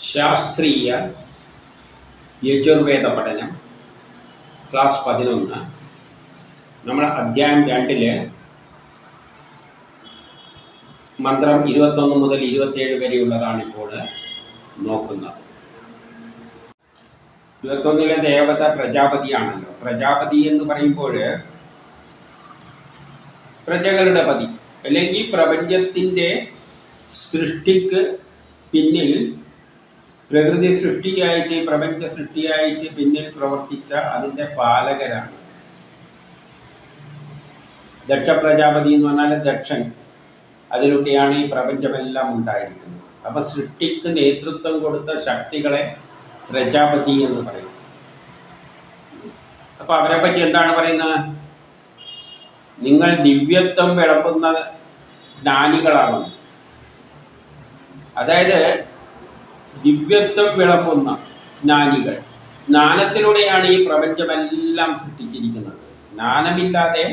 ശാസ്ത്രീയ യജുർവേദ പഠനം ക്ലാസ് 11 നമ്മൾ അധ്യായം 2 മന്ത്രം 21 മുതൽ 27 വരെയുള്ളതാണ് ഇപ്പോൾ നോക്കുന്നത്. 21 ദേവത പ്രജാപതിയാണല്ലോ. പ്രജാപതി എന്ന് പറയുമ്പോൾ പ്രജകളുടെ പതി, അല്ലെങ്കിൽ പ്രപഞ്ചത്തിൻ്റെ സൃഷ്ടിക്ക് പിന്നിൽ, പ്രകൃതി സൃഷ്ടിയായിട്ട് പ്രപഞ്ച സൃഷ്ടിയായിട്ട് പിന്നിൽ പ്രവർത്തിച്ച അതിൻ്റെ പാലകരാണ്. ദക്ഷ പ്രജാപതി എന്ന് പറഞ്ഞാൽ ദക്ഷൻ, അതിലൂടെയാണ് ഈ പ്രപഞ്ചമെല്ലാം ഉണ്ടായിരിക്കുന്നത്. അപ്പം സൃഷ്ടിക്ക് നേതൃത്വം കൊടുത്ത ശക്തികളെ പ്രജാപതി എന്ന് പറയും. അപ്പം അവരെ പറ്റി എന്താണ് പറയുന്നത്? നിങ്ങൾ ദിവ്യത്വം വിളമ്പുന്ന ജ്ഞാനികളാകുന്നു. അതായത് ദിവ്യത്വം വിളമ്പുന്ന ജ്ഞാനികൾ. ജ്ഞാനത്തിലൂടെയാണ് ഈ പ്രപഞ്ചമെല്ലാം സൃഷ്ടിച്ചിരിക്കുന്നത്. ജ്ഞാനമില്ലാതെ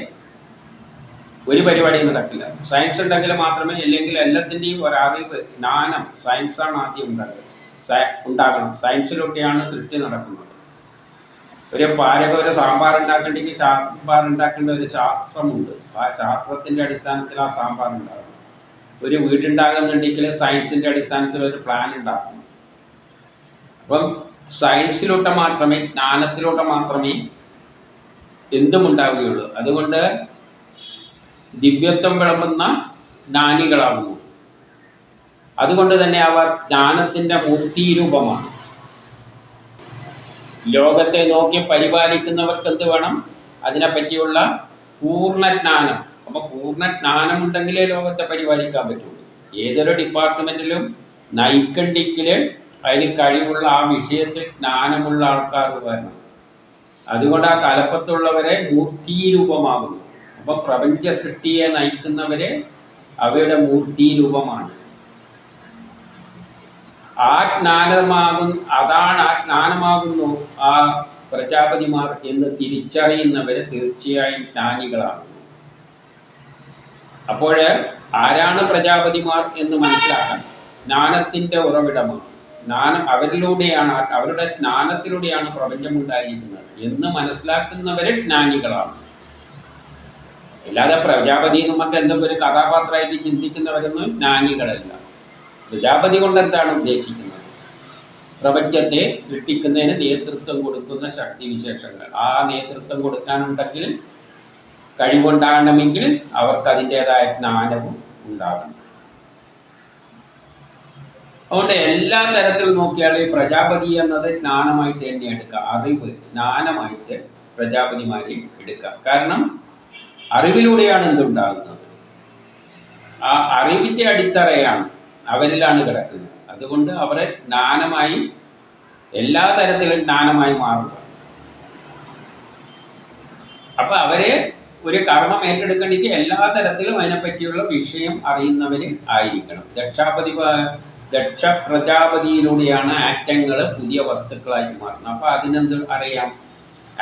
ഒരു പരിപാടിയും നടക്കില്ല. സയൻസ് ഉണ്ടെങ്കിൽ മാത്രമേ, അല്ലെങ്കിൽ എല്ലാത്തിൻ്റെയും ഒരറിവ്, ജ്ഞാനം, സയൻസാണ് ആദ്യം ഉണ്ടാകണം. സയൻസിലൂടെയാണ് സൃഷ്ടി നടക്കുന്നത്. ഒരു സാമ്പാർ ഉണ്ടാക്കണമെങ്കിൽ സാമ്പാർ ഉണ്ടാക്കേണ്ട ഒരു ശാസ്ത്രമുണ്ട്. ആ ശാസ്ത്രത്തിൻ്റെ അടിസ്ഥാനത്തിൽ ആ സാമ്പാർ ഉണ്ടാകും. ഒരു വീടുണ്ടാകുന്നുണ്ടെങ്കിൽ സയൻസിൻ്റെ അടിസ്ഥാനത്തിൽ ഒരു പ്ലാൻ ഉണ്ടാക്കണം. അപ്പം സയൻസിലൂടെ മാത്രമേ, ജ്ഞാനത്തിലൂടെ മാത്രമേ എന്തുമുണ്ടാവുകയുള്ളൂ. അതുകൊണ്ട് ദിവ്യത്വം വിളമ്പുന്ന ജ്ഞാനികളാകുന്നു. അതുകൊണ്ട് തന്നെ അവർ ജ്ഞാനത്തിൻ്റെ മൂർത്തിരൂപമാണ്. ലോകത്തെ നോക്കി പരിപാലിക്കുന്നവർക്ക് എന്ത് വേണം? അതിനെപ്പറ്റിയുള്ള പൂർണ്ണജ്ഞാനം. അപ്പോൾ പൂർണ്ണജ്ഞാനമുണ്ടെങ്കിലേ ലോകത്തെ പരിപാലിക്കാൻ പറ്റുള്ളൂ. ഏതൊരു ഡിപ്പാർട്ട്മെൻറ്റിലും നൈക്കണ്ടിക്കിൽ അതിന് കഴിവുള്ള, ആ വിഷയത്തിൽ ജ്ഞാനമുള്ള ആൾക്കാർ വരണം. അതുകൊണ്ട് ആ തലപ്പത്തുള്ളവരെ മൂർത്തിരൂപമാകുന്നു. അപ്പോൾ പ്രപഞ്ച സൃഷ്ടിയെ നയിക്കുന്നവരെ അവയുടെ മൂർത്തിരൂപമാണ്. ആ ജ്ഞാനമാകുന്നു ആ പ്രജാപതിമാർ എന്ന് തിരിച്ചറിയുന്നവരെ തീർച്ചയായും ജ്ഞാനികളാകുന്നു. അപ്പോൾ ആരാണ് പ്രജാപതിമാർ എന്ന് മനസ്സിലാക്കാൻ, ജ്ഞാനത്തിൻ്റെ ഉറവിടമാണ്. ജ്ഞാനം അവരിലൂടെയാണ്, അവരുടെ ജ്ഞാനത്തിലൂടെയാണ് പ്രപഞ്ചമുണ്ടായിരിക്കുന്നത് എന്ന് മനസ്സിലാക്കുന്നവരെ ജ്ഞാനികളാണ്. അല്ലാതെ പ്രജാപതി എന്ന് മറ്റെന്തൊക്കെ ഒരു കഥാപാത്രമായിട്ട് ചിന്തിക്കുന്നവരൊന്നും ജ്ഞാനികളല്ല. പ്രജാപതി കൊണ്ട് എന്താണ് ഉദ്ദേശിക്കുന്നത്? പ്രപഞ്ചത്തെ സൃഷ്ടിക്കുന്നതിന് നേതൃത്വം കൊടുക്കുന്ന ശക്തിവിശേഷങ്ങൾ. ആ നേതൃത്വം കൊടുക്കാനുണ്ടെങ്കിൽ, കഴിവുണ്ടാകണമെങ്കിൽ അവർക്ക് അതിൻ്റെതായ ജ്ഞാനവും ഉണ്ടാകണം. അതുകൊണ്ട് എല്ലാ തരത്തിൽ നോക്കിയാൽ പ്രജാപതി എന്നത് ജ്ഞാനമായിട്ട് തന്നെ എടുക്കുക. അറിവ്, ജ്ഞാനമായിട്ട് പ്രജാപതിമാരെ എടുക്കുക. കാരണം അറിവിലൂടെയാണ് എന്തുണ്ടാകുന്നത്. ആ അറിവിൻ്റെ അടിത്തറയാണ് അവരിലാണ് കിടക്കുന്നത്. അതുകൊണ്ട് അവരെ ജ്ഞാനമായി, എല്ലാ തരത്തിലും ജ്ഞാനമായി മാറുക. അപ്പം അവരെ ഒരു കർമ്മം ഏറ്റെടുക്കണമെങ്കിൽ എല്ലാ തരത്തിലും അതിനെപ്പറ്റിയുള്ള വിഷയം അറിയുന്നവർ ആയിരിക്കണം. ദക്ഷ പ്രജാപതിയിലൂടെയാണ് ആറ്റങ്ങൾ പുതിയ വസ്തുക്കളായിട്ട് മാറുന്നത്. അപ്പോൾ അതിനെന്ത് അറിയാം?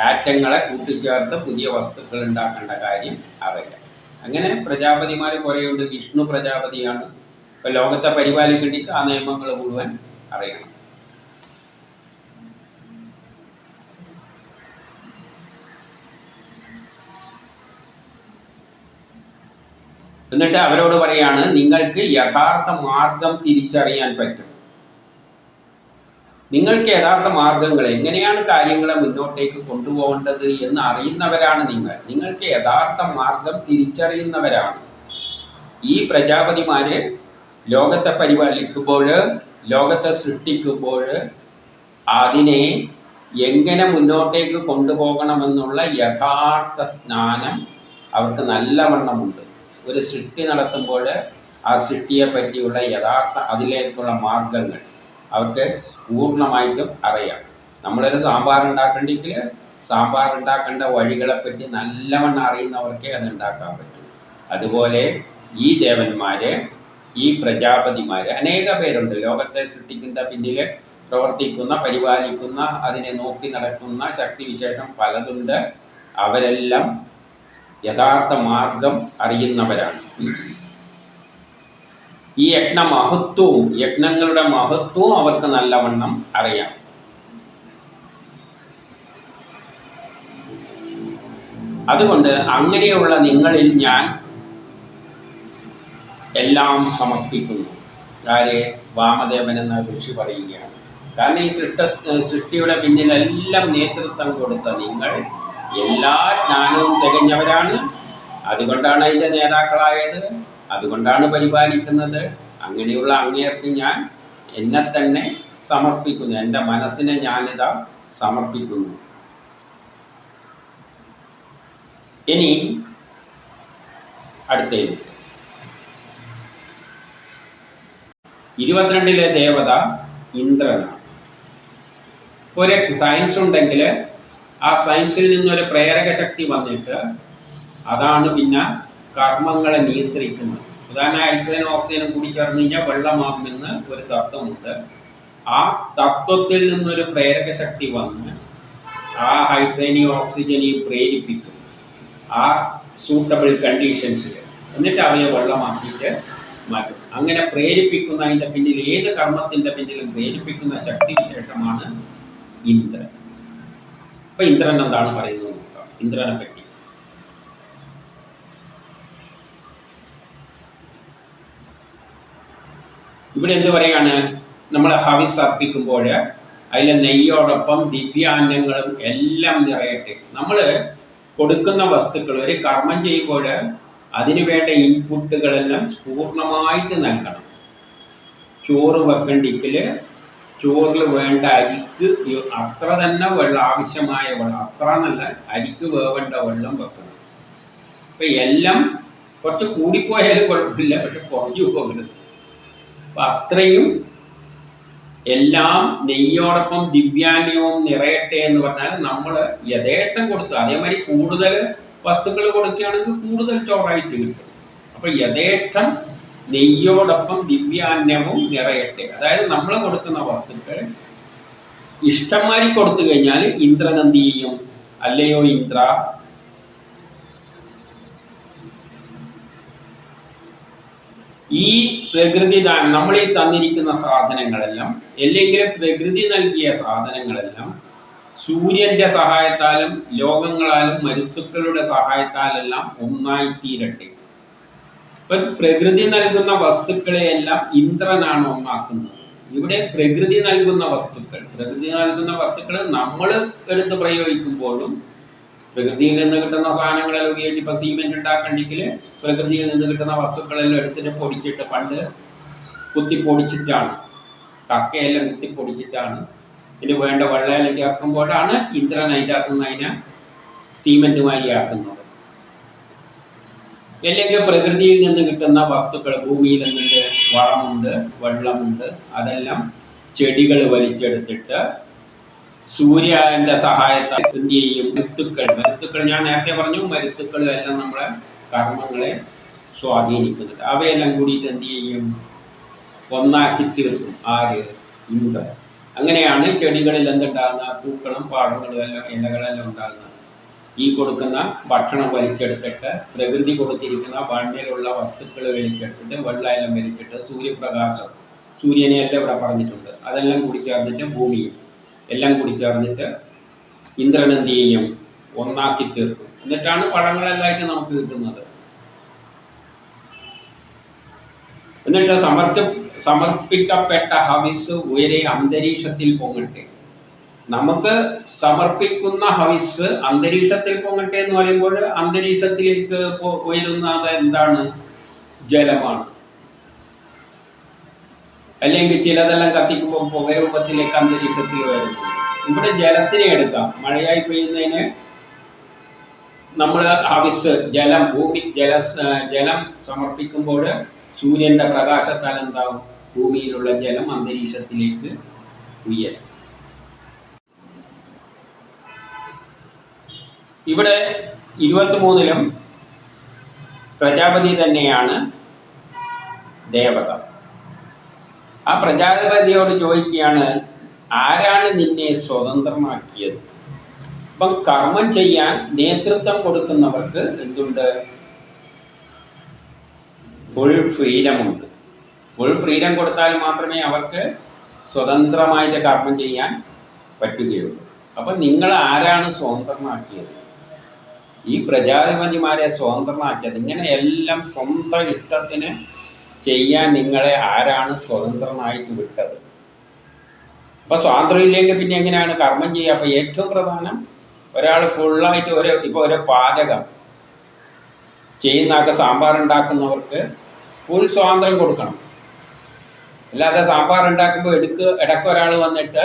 ആറ്റങ്ങളെ കൂട്ടിച്ചേർത്ത് പുതിയ വസ്തുക്കൾ ഉണ്ടാക്കേണ്ട കാര്യം അറിയാം. അങ്ങനെ പ്രജാപതിമാർ കുറേയുണ്ട്. വിഷ്ണു പ്രജാപതിയാണ്. ഇപ്പോൾ ലോകത്തെ പരിപാലിക്കേണ്ടിക്ക് ആ നിയമങ്ങൾ മുഴുവൻ അറിയണം. എന്നിട്ട് അവരോട് പറയാണ്, നിങ്ങൾക്ക് യഥാർത്ഥ മാർഗം തിരിച്ചറിയാൻ പറ്റും. നിങ്ങൾക്ക് യഥാർത്ഥ മാർഗങ്ങൾ, എങ്ങനെയാണ് കാര്യങ്ങളെ മുന്നോട്ടേക്ക് കൊണ്ടുപോകേണ്ടത് എന്ന് അറിയുന്നവരാണ് നിങ്ങൾ. നിങ്ങൾക്ക് യഥാർത്ഥ മാർഗം തിരിച്ചറിയുന്നവരാണ് ഈ പ്രജാപതിമാര്. ലോകത്തെ പരിപാലിക്കുമ്പോൾ, ലോകത്തെ സൃഷ്ടിക്കുമ്പോൾ അതിനെ എങ്ങനെ മുന്നോട്ടേക്ക് കൊണ്ടുപോകണമെന്നുള്ള യഥാർത്ഥ ജ്ഞാനം അവർക്ക് നല്ലവണ്ണമുണ്ട്. ഒരു സൃഷ്ടി നടത്തുമ്പോൾ ആ സൃഷ്ടിയെ പറ്റിയുള്ള യഥാർത്ഥ, അതിലേക്കുള്ള മാർഗങ്ങൾ അവർക്ക് പൂർണ്ണമായിട്ടും അറിയാം. നമ്മളൊരു സാമ്പാർ ഉണ്ടാക്കണമെങ്കിൽ സാമ്പാർ ഉണ്ടാക്കേണ്ട വഴികളെപ്പറ്റി നല്ലവണ്ണം അറിയുന്നവർക്കേ അത് ഉണ്ടാക്കാൻ പറ്റും. അതുപോലെ ഈ ദേവന്മാർ, ഈ പ്രജാപതിമാർ, അനേക പേരുണ്ട്. ലോകത്തെ സൃഷ്ടിക്കുന്ന പിന്നിൽ പ്രവർത്തിക്കുന്ന, പരിപാലിക്കുന്ന, അതിനെ നോക്കി നടക്കുന്ന ശക്തിവിശേഷം പലതുണ്ട്. അവരെല്ലാം യഥാർത്ഥ മാർഗം അറിയുന്നവരാണ്. ഈ യജ്ഞങ്ങളുടെ മഹത്വവും അവർക്ക് നല്ലവണ്ണം അറിയാം. അതുകൊണ്ട് അങ്ങനെയുള്ള നിങ്ങളിൽ ഞാൻ എല്ലാം സമർപ്പിക്കുന്നു. ആരെ? വാമദേവൻ എന്ന ഋഷി പറയുകയാണ്. കാരണം ഈ സൃഷ്ടിയുടെ പിന്നിലെല്ലാം നേതൃത്വം കൊടുത്ത നിങ്ങൾ എല്ലാ ജ്ഞാനവും തികഞ്ഞവരാണ്. അതുകൊണ്ടാണ് അതിൻ്റെ നേതാക്കളായത്, അതുകൊണ്ടാണ് പരിപാലിക്കുന്നത്. അങ്ങനെയുള്ള അങ്ങേർക്ക് ഞാൻ എന്നെ തന്നെ സമർപ്പിക്കുന്നു, എൻ്റെ മനസ്സിനെ ഞാനിതാ സമർപ്പിക്കുന്നു. ഇനി അടുത്തത് 22 ദേവത ഇന്ദ്രനാണ്. ഒരു സയൻസ് ഉണ്ടെങ്കിൽ ആ സയൻസിൽ നിന്നൊരു പ്രേരക ശക്തി വന്നിട്ട് അതാണ് പിന്നെ കർമ്മങ്ങളെ നിയന്ത്രിക്കുന്നത്. ഉദാഹരണം ഹൈഡ്രജനും ഓക്സിജനും കൂടി ചേർന്ന് കഴിഞ്ഞാൽ വെള്ളമാകുമെന്ന് ഒരു തത്വമുണ്ട്. ആ തത്വത്തിൽ നിന്നൊരു പ്രേരക ശക്തി വന്ന് ആ ഹൈഡ്രജനെയും ഓക്സിജനെയും പ്രേരിപ്പിക്കും ആ സൂട്ടബിൾ കണ്ടീഷൻസിൽ. എന്നിട്ട് അവയെ വെള്ളമാക്കിയിട്ട് മാറ്റും. അങ്ങനെ പ്രേരിപ്പിക്കുന്ന, അതിൻ്റെ പിന്നിൽ ഏത് കർമ്മത്തിൻ്റെ പിന്നിലും പ്രേരിപ്പിക്കുന്ന ശക്തി വിശേഷമാണ് ഇന്ദ്രൻ. അപ്പൊ ഇന്ദ്രൻ എന്താണ് പറയുന്നത് നോക്കാം. ഇന്ദ്രനെ പറ്റി ഇവിടെ എന്ത് പറയാണ്? നമ്മൾ ഹവിസ് അർപ്പിക്കുമ്പോൾ അതിലെ നെയ്യോടൊപ്പം ദിവ്യാന്നങ്ങളും എല്ലാം നിറയട്ടെ. നമ്മൾ കൊടുക്കുന്ന വസ്തുക്കൾ, ഒരു കർമ്മം ചെയ്യുമ്പോൾ അതിനു വേണ്ട ഇൻപുട്ടുകളെല്ലാം പൂർണ്ണമായിട്ട് നൽകണം. ചോറ് വെക്കണ്ടെങ്കിൽ ചോറിൽ വേണ്ട അരിക്ക് അത്ര തന്നെ വെള്ളം, ആവശ്യമായ വെള്ളം, അത്ര നല്ല അരിക്ക് വേവേണ്ട വെള്ളം വെക്കണം. അപ്പം എല്ലാം കുറച്ച് കൂടിപ്പോയാലും കുഴപ്പമില്ല, പക്ഷെ കുറഞ്ഞു പോകരുത്. അപ്പം അത്രയും എല്ലാം നെയ്യോടൊപ്പം ദിവ്യാന്യവും നിറയട്ടെ എന്ന് പറഞ്ഞാൽ നമ്മൾ യഥേഷ്ടം കൊടുത്തു. അതേമാതിരി കൂടുതൽ വസ്തുക്കൾ കൊടുക്കുകയാണെങ്കിൽ കൂടുതൽ ചോറായിട്ട് കിട്ടും. അപ്പം യഥേഷ്ടം നെയ്യോടൊപ്പം ദിവ്യാന്യവും നിറയട്ടെ. അതായത് നമ്മൾ കൊടുക്കുന്ന വസ്തുക്കൾ ഇഷ്ടംമാരി കൊടുത്തു കഴിഞ്ഞാൽ ഇന്ദ്രൻ എന്ത് ചെയ്യും? അല്ലയോ ഇന്ദ്ര, ഈ പ്രകൃതി നമ്മൾ ഈ തന്നിരിക്കുന്ന സാധനങ്ങളെല്ലാം, അല്ലെങ്കിൽ പ്രകൃതി നൽകിയ സാധനങ്ങളെല്ലാം സൂര്യന്റെ സഹായത്താലും ലോകങ്ങളാലും മരുത്തുക്കളുടെ സഹായത്താലെല്ലാം ഒന്നായിത്തീരട്ടെ. ഇപ്പൊ പ്രകൃതി നൽകുന്ന വസ്തുക്കളെയെല്ലാം ഇന്ദ്രനാണ് ഒന്നാക്കുന്നത്. ഇവിടെ പ്രകൃതി നൽകുന്ന വസ്തുക്കൾ നമ്മൾ എടുത്ത് പ്രയോഗിക്കുമ്പോഴും പ്രകൃതിയിൽ നിന്ന് കിട്ടുന്ന സാധനങ്ങളെല്ലാം ഉപയോഗിച്ച് ഇപ്പം സിമെന്റ് ഉണ്ടാക്കണ്ടെങ്കിൽ പ്രകൃതിയിൽ നിന്ന് കിട്ടുന്ന വസ്തുക്കളെല്ലാം എടുത്തിട്ട് പൊടിച്ചിട്ട്, പണ്ട് കുത്തിപ്പൊടിച്ചിട്ടാണ്, കക്കയെല്ലാം കുത്തിപ്പൊടിച്ചിട്ടാണ് ഇതിന് വേണ്ട വെള്ളമെല്ലാം ചേർക്കുമ്പോഴാണ് ഇന്ദ്രൻ അതിൻ്റെ അകത്തുനിന്ന് അതിനെ സിമെന്റുമായി ആക്കുന്നത്. അല്ലെങ്കിൽ പ്രകൃതിയിൽ നിന്ന് കിട്ടുന്ന വസ്തുക്കൾ, ഭൂമിയിൽ നിന്നുണ്ട്, വളമുണ്ട്, വെള്ളമുണ്ട്, അതെല്ലാം ചെടികൾ വലിച്ചെടുത്തിട്ട് സൂര്യന്റെ സഹായത്താൽ എന്ത് ചെയ്യും? മരുത്തുക്കൾ ഞാൻ നേരത്തെ പറഞ്ഞു, മരുത്തുക്കൾ എല്ലാം നമ്മളെ കർമ്മങ്ങളെ സ്വാധീനിക്കുന്നുണ്ട്. അവയെല്ലാം കൂടിയിട്ട് എന്ത് ചെയ്യും? ഒന്നാക്കി തീർക്കും. ആര്? ഇന്ദ്രൻ. അങ്ങനെയാണ് ചെടികളിൽ എന്തുണ്ടാകുന്ന പൂക്കളും പാടങ്ങളും എല്ലാം ഇലകളെല്ലാം ഉണ്ടാകുന്നത്. ഈ കൊടുക്കുന്ന ഭക്ഷണം വലിച്ചെടുത്തിട്ട്, പ്രകൃതി കൊടുത്തിരിക്കുന്ന മണ്ണിലുള്ള വസ്തുക്കൾ വലിച്ചെടുത്തിട്ട്, വെള്ളമെല്ലാം വലിച്ചിട്ട്, സൂര്യപ്രകാശം, സൂര്യനെ എല്ലാം ഇവിടെ പറഞ്ഞിട്ടുണ്ട്, അതെല്ലാം കൂടി ചേർന്നിട്ട് ഭൂമിയും എല്ലാം കൂടി ചേർന്നിട്ട് ഇന്ദ്രൻ എന്ത് ചെയ്യും? ഒന്നാക്കി തീർക്കും. എന്നിട്ടാണ് പഴങ്ങളെല്ലാമായിട്ട് നമുക്ക് കിട്ടുന്നത്. എന്നിട്ട് സമർപ്പിക്കപ്പെട്ട ഹവിസ് ഉയരെ അന്തരീക്ഷത്തിൽ പൊങ്ങട്ടെ. നമുക്ക് സമർപ്പിക്കുന്ന ഹവിസ് അന്തരീക്ഷത്തിൽ പൊങ്ങട്ടെ എന്ന് പറയുമ്പോൾ അന്തരീക്ഷത്തിലേക്ക് ഉയരുന്നത് എന്താണ്? ജലമാണ്. അല്ലെങ്കിൽ ചിലതെല്ലാം കത്തിക്കുമ്പോൾ പുകരൂപത്തിലേക്ക് അന്തരീക്ഷത്തിൽ വരുന്നു. ഇവിടെ ജലത്തിനെ എടുക്കാം. മഴയായി പെയ്യുന്നതിന് നമ്മൾ ഹവിസ്, ജലം, ഭൂമി ജലം സമർപ്പിക്കുമ്പോൾ സൂര്യന്റെ പ്രകാശത്താൽ എന്താവും? ഭൂമിയിലുള്ള ജലം അന്തരീക്ഷത്തിലേക്ക് ഉയരും. ഇവിടെ 23-ലും പ്രജാപതി തന്നെയാണ് ദേവത. ആ പ്രജാപതിയോട് ചോദിക്കുകയാണ്, ആരാണ് നിന്നെ സ്വതന്ത്രമാക്കിയത്? അപ്പം കർമ്മം ചെയ്യാൻ നേതൃത്വം കൊടുക്കുന്നവർക്ക് എന്തുണ്ട്? ഫുൾ ഫ്രീഡമുണ്ട്. ഫുൾ ഫ്രീഡം കൊടുത്താൽ മാത്രമേ അവർക്ക് സ്വതന്ത്രമായിട്ട് കർമ്മം ചെയ്യാൻ പറ്റുകയുള്ളൂ. അപ്പം നിങ്ങൾ ആരാണ് സ്വതന്ത്രമാക്കിയത്? ഈ പ്രജാധിപതിമാരെ സ്വതന്ത്രമാക്കിയത്. ഇങ്ങനെ എല്ലാം സ്വന്തം ഇഷ്ടത്തിന് ചെയ്യാൻ നിങ്ങളെ ആരാണ് സ്വതന്ത്രമായിട്ട് വിട്ടത്? അപ്പോൾ സ്വാതന്ത്ര്യമില്ലെങ്കിൽ പിന്നെ എങ്ങനെയാണ് കർമ്മം ചെയ്യുക? അപ്പോൾ ഏറ്റവും പ്രധാനം, ഒരാൾ ഫുള്ളായിട്ട് ഇപ്പോൾ ഒരു പാചകം ചെയ്യുന്നതൊക്കെ സാമ്പാർ ഉണ്ടാക്കുന്നവർക്ക് ഫുൾ സ്വാതന്ത്ര്യം കൊടുക്കണം. അല്ലാതെ സാമ്പാർ ഉണ്ടാക്കുമ്പോൾ ഇടയ്ക്ക് ഒരാൾ വന്നിട്ട്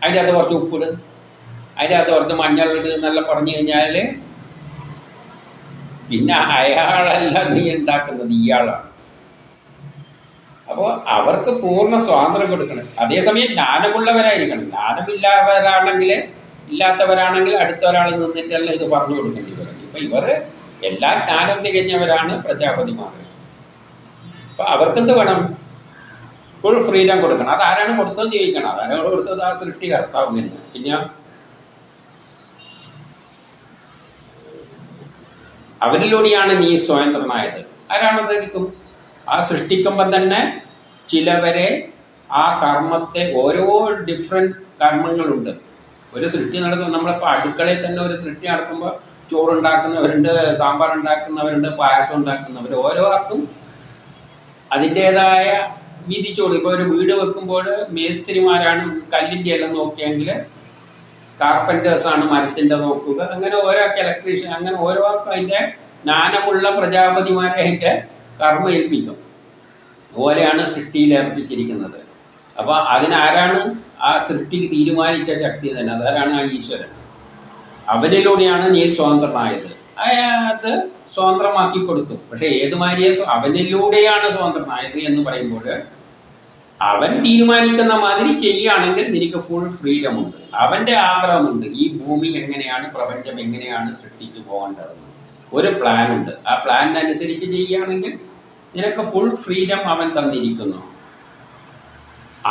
അതിൻ്റെ അകത്ത് കുറച്ച് ഉപ്പിട്, അതിൻ്റെ അകത്ത് കുറച്ച് മഞ്ഞളിട്ട് എന്നെല്ലാം പറഞ്ഞു കഴിഞ്ഞാൽ പിന്നെ അയാളല്ല നീ ഉണ്ടാക്കുന്നത്, ഇയാളാണ്. അപ്പോൾ അവർക്ക് പൂർണ്ണ സ്വാതന്ത്ര്യം കൊടുക്കണം. അതേസമയം ജ്ഞാനമുള്ളവരായിരിക്കണം. ഇല്ലാത്തവരാണെങ്കിൽ അടുത്ത ഒരാൾ നിന്നിട്ടല്ല ഇത് പറഞ്ഞു കൊടുക്കേണ്ടി വരും. ഇപ്പം ഇവർ എല്ലാ ജ്ഞാനം തികഞ്ഞവരാണ് പ്രജാപതിമാർ. അപ്പം അവർക്കെന്ത് വേണം? ഫുൾ ഫ്രീഡം കൊടുക്കണം. അതാരാണ് കൊടുത്തത് ചോദിക്കണം. അതാരാണ് കൊടുത്തത്? ആ സൃഷ്ടികർത്താവ് എന്ന്. പിന്നെ അവരിലൂടെയാണ് നീ സ്വതന്ത്രനായത്. ആരാണതായിരിക്കും? ആ സൃഷ്ടിക്കുമ്പം തന്നെ ചിലവരെ ആ കർമ്മത്തെ, ഓരോ ഡിഫറെൻറ്റ് കർമ്മങ്ങളുണ്ട്. ഒരു സൃഷ്ടി നടത്തുമ്പോൾ നമ്മളിപ്പോൾ അടുക്കളയിൽ തന്നെ ഒരു സൃഷ്ടി നടത്തുമ്പോൾ ചോറുണ്ടാക്കുന്നവരുണ്ട്, സാമ്പാർ ഉണ്ടാക്കുന്നവരുണ്ട്, പായസം ഉണ്ടാക്കുന്നവർ. ഓരോ ആർക്കും അതിൻ്റേതായ വിധിച്ചോട്. ഇപ്പോൾ ഒരു വീട് വെക്കുമ്പോൾ മേസ്ത്രിമാരാണ് കല്ലിൻ്റെ എല്ലാം നോക്കിയെങ്കിൽ കാർപ്പൻറ്റേഴ്സാണ് മരത്തിൻ്റെ നോക്കുക. അങ്ങനെ ഓരോക്കെ ഇലക്ട്രീഷ്യൻ, അങ്ങനെ ഓരോ അതിൻ്റെ ജ്ഞാനമുള്ള പ്രജാപതിമാരെ അതിൻ്റെ കർമ്മം ഏൽപ്പിക്കും. അതുപോലെയാണ് സൃഷ്ടിയിൽ ഏർപ്പിച്ചിരിക്കുന്നത്. അപ്പോൾ അതിനാരാണ്? ആ സൃഷ്ടിക്ക് തീരുമാനിച്ച ശക്തി തന്നെ. അതാരാണ്? ആ ഈശ്വരൻ. അവനിലൂടെയാണ് നീ സ്വതന്ത്രനായത്. അത് സ്വതന്ത്രമാക്കി കൊടുത്തു. പക്ഷെ ഏതുമാതിരിയെ അവനിലൂടെയാണ് സ്വതന്ത്രനായത് എന്ന് പറയുമ്പോൾ അവൻ തീരുമാനിക്കുന്ന മാതിരി ചെയ്യുകയാണെങ്കിൽ നിനക്ക് ഫുൾ ഫ്രീഡം ഉണ്ട്. അവൻ്റെ ആഗ്രഹമുണ്ട്. ഈ ഭൂമി എങ്ങനെയാണ്, പ്രപഞ്ചം എങ്ങനെയാണ് സൃഷ്ടിച്ചു പോകേണ്ടതെന്ന് ഒരു പ്ലാനുണ്ട്. ആ പ്ലാനിനനുസരിച്ച് ചെയ്യുകയാണെങ്കിൽ നിനക്ക് ഫുൾ ഫ്രീഡം അവൻ തന്നിരിക്കുന്നു.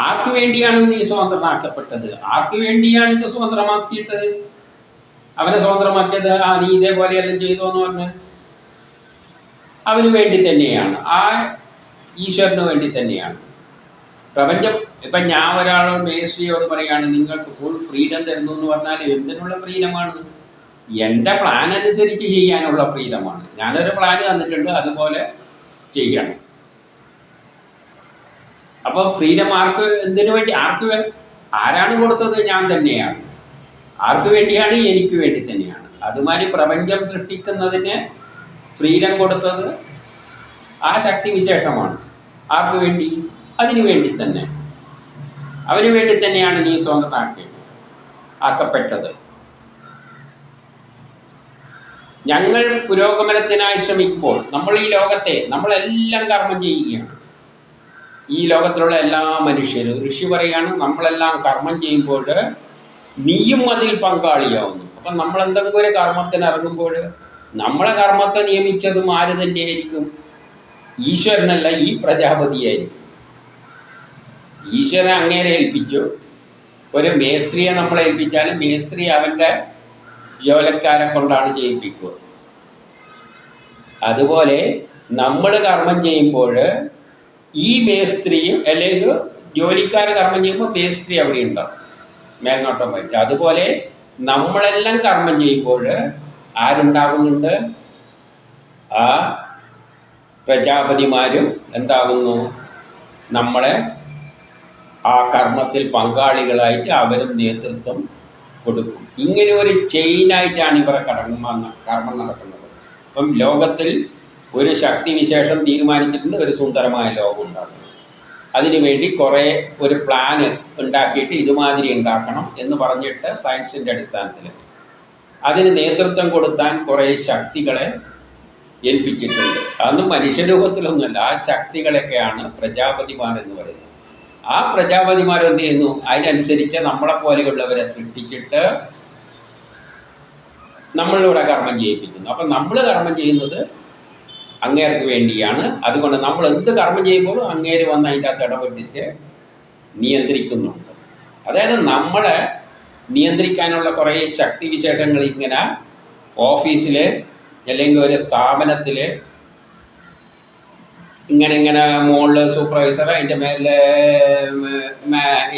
ആർക്ക് വേണ്ടിയാണ് നീ സ്വതന്ത്രമാക്കപ്പെട്ടത്? ആർക്ക് വേണ്ടിയാണ് ഇത് സ്വതന്ത്രമാക്കിയിട്ടത്? അവനെ സ്വതന്ത്രമാക്കിയത് നീ ഇതേപോലെയെല്ലാം ചെയ്തു എന്ന് പറഞ്ഞ് അവന് വേണ്ടി തന്നെയാണ്. ആ ഈശ്വരന് വേണ്ടി തന്നെയാണ്. പ്രപഞ്ചം ഇപ്പം ഞാൻ ഒരാളോട് മേസ്ത്രിയോട് പറയുകയാണ് നിങ്ങൾക്ക് ഫുൾ ഫ്രീഡം തരുന്നു എന്ന് പറഞ്ഞാൽ എന്തിനുള്ള ഫ്രീഡമാണ്? എൻ്റെ പ്ലാൻ അനുസരിച്ച് ചെയ്യാനുള്ള ഫ്രീഡമാണ്. ഞാനൊരു പ്ലാൻ തന്നിട്ടുണ്ട്, അതുപോലെ ചെയ്യണം. അപ്പോൾ ഫ്രീഡം എന്തിനു വേണ്ടി? ആരാണ് കൊടുത്തത്? ഞാൻ തന്നെയാണ്. ആർക്ക് വേണ്ടിയാണ്? എനിക്ക് വേണ്ടി തന്നെയാണ്. അതുമാതിരി പ്രപഞ്ചം സൃഷ്ടിക്കുന്നതിന് ഫ്രീഡം കൊടുത്തത് ആ ശക്തി വിശേഷമാണ്. ആർക്ക് വേണ്ടി? അതിനു വേണ്ടി തന്നെ. അവന് വേണ്ടി തന്നെയാണ് നീ ആക്കപ്പെട്ടത്. ഞങ്ങൾ പുരോഗമനത്തിനായി ശ്രമിക്കുമ്പോൾ നമ്മൾ ഈ ലോകത്തെ നമ്മളെല്ലാം കർമ്മം ചെയ്യുകയാണ്. ഈ ലോകത്തിലുള്ള എല്ലാ മനുഷ്യരും, ഋഷി പറയാണ്, നമ്മളെല്ലാം കർമ്മം ചെയ്യുമ്പോൾ നീയും അതിൽ പങ്കാളിയാവുന്നു. അപ്പം നമ്മൾ എന്തെങ്കിലും ഒരു കർമ്മത്തിന് ഇറങ്ങുമ്പോൾ നമ്മളെ കർമ്മത്തെ നിയമിച്ചതും ആര് തന്നെയായിരിക്കും? ഈശ്വരനല്ല, ഈ പ്രജാപതിയായിരിക്കും. ഈശ്വരൻ അങ്ങേരെ ഏൽപ്പിച്ചു. ഒരു മേസ്ത്രിയെ നമ്മളെ ഏൽപ്പിച്ചാൽ മേസ്ത്രി അവൻ്റെ ജോലക്കാരെ കൊണ്ടാണ് ചെയ്യിപ്പിക്കുക. അതുപോലെ നമ്മൾ കർമ്മം ചെയ്യുമ്പോൾ ഈ മേസ്ത്രിയും അല്ലെങ്കിൽ ജോലിക്കാർ കർമ്മം ചെയ്യുമ്പോൾ മേസ്ത്രി അവിടെ ഉണ്ടാവും, മേൽനോട്ടം വഹിച്ച. അതുപോലെ നമ്മളെല്ലാം കർമ്മം ചെയ്യുമ്പോൾ ആരുണ്ടാകുന്നുണ്ട്? ആ പ്രജാപതിമാരും എന്താകുന്നു? നമ്മളെ ആ കർമ്മത്തിൽ പങ്കാളികളായിട്ട് അവരും നേതൃത്വം കൊടുക്കും. ഇങ്ങനെ ഒരു ചെയിനായിട്ടാണ് ഇവരെ കർമ്മം നടക്കുന്നത്. അപ്പം ലോകത്തിൽ ഒരു ശക്തി വിശേഷം തീരുമാനിച്ചിട്ടുണ്ട്, ഒരു സുന്ദരമായ ലോകം ഉണ്ടാക്കണം. അതിനുവേണ്ടി ഒരു പ്ലാന് ഉണ്ടാക്കിയിട്ട് ഇതുമാതിരി ഉണ്ടാക്കണം എന്ന് പറഞ്ഞിട്ട് സയൻസിൻ്റെ അടിസ്ഥാനത്തിൽ അതിന് നേതൃത്വം കൊടുത്താൻ കുറേ ശക്തികളെ ഏൽപ്പിച്ചിട്ടുണ്ട്. അതൊന്നും മനുഷ്യരൂപത്തിലൊന്നുമല്ല. ആ ശക്തികളൊക്കെയാണ് പ്രജാപതിമാരെന്ന് പറയുന്നത്. ആ പ്രജാപതിമാർ എന്ത് ചെയ്യുന്നു? അതിനനുസരിച്ച് നമ്മളെപ്പോലെയുള്ളവരെ സൃഷ്ടിച്ചിട്ട് നമ്മളിലൂടെ കർമ്മം ചെയ്യിപ്പിക്കുന്നു. അപ്പം നമ്മൾ കർമ്മം ചെയ്യുന്നത് അങ്ങേർക്ക് വേണ്ടിയാണ്. അതുകൊണ്ട് നമ്മൾ എന്ത് കർമ്മം ചെയ്യുമ്പോഴും അങ്ങേര് വന്ന് അതിൻ്റെ അകത്ത് ഇടപെട്ടിട്ട് നിയന്ത്രിക്കുന്നുണ്ട്. അതായത് നമ്മളെ നിയന്ത്രിക്കാനുള്ള കുറേ ശക്തിവിശേഷങ്ങൾ ഇങ്ങനെ ഓഫീസിൽ അല്ലെങ്കിൽ ഒരു സ്ഥാപനത്തിൽ ഇങ്ങനെ ഇങ്ങനെ മുകളിൽ സൂപ്പർവൈസർ, അതിൻ്റെ മേലെ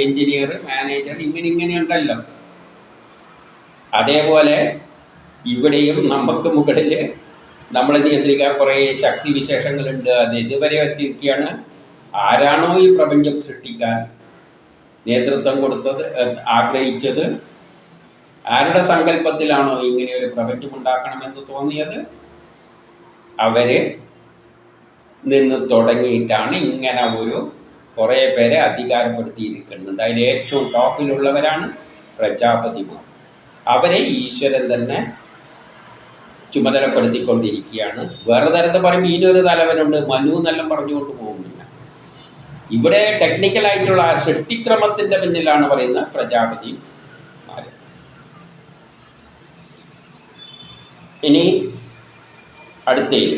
എഞ്ചിനീയർ, മാനേജർ, ഇങ്ങനെ ഉണ്ടല്ലോ. അതേപോലെ ഇവിടെയും നമുക്ക് മുകളിൽ നമ്മളെ നിയന്ത്രിക്കാൻ കുറേ ശക്തി വിശേഷങ്ങളുണ്ട്. അത് ഇതുവരെ എത്തിക്കുകയാണ്. ആരാണോ ഈ പ്രപഞ്ചം സൃഷ്ടിക്കാൻ നേതൃത്വം കൊടുത്തത്, ആഗ്രഹിച്ചത്, ആരുടെ സങ്കല്പത്തിലാണോ ഇങ്ങനെ ഒരു പ്രപഞ്ചം ഉണ്ടാക്കണമെന്ന് തോന്നിയത്, അവര് നിന്ന് തുടങ്ങിയിട്ടാണ് ഇങ്ങനെ ഒരു കുറേ പേരെ അധികാരപ്പെടുത്തിയിരിക്കുന്നത്. അതിൽ ഏറ്റവും ടോപ്പിലുള്ളവരാണ് പ്രജാപതിമാർ. അവരെ ഈശ്വരൻ തന്നെ ചുമതലപ്പെടുത്തിക്കൊണ്ടിരിക്കുകയാണ്. വേറെ തരത്തിൽ പറയുമ്പോൾ ഇതിനൊരു തലവനുണ്ട്, മനു എന്നെല്ലാം പറഞ്ഞുകൊണ്ട് പോകുന്നില്ല. ഇവിടെ ടെക്നിക്കലായിട്ടുള്ള ആ സൃഷ്ടിക്രമത്തിൻ്റെ പിന്നിലാണ് പറയുന്ന പ്രജാപതിമാർ. ഇനി അടുത്തയിൽ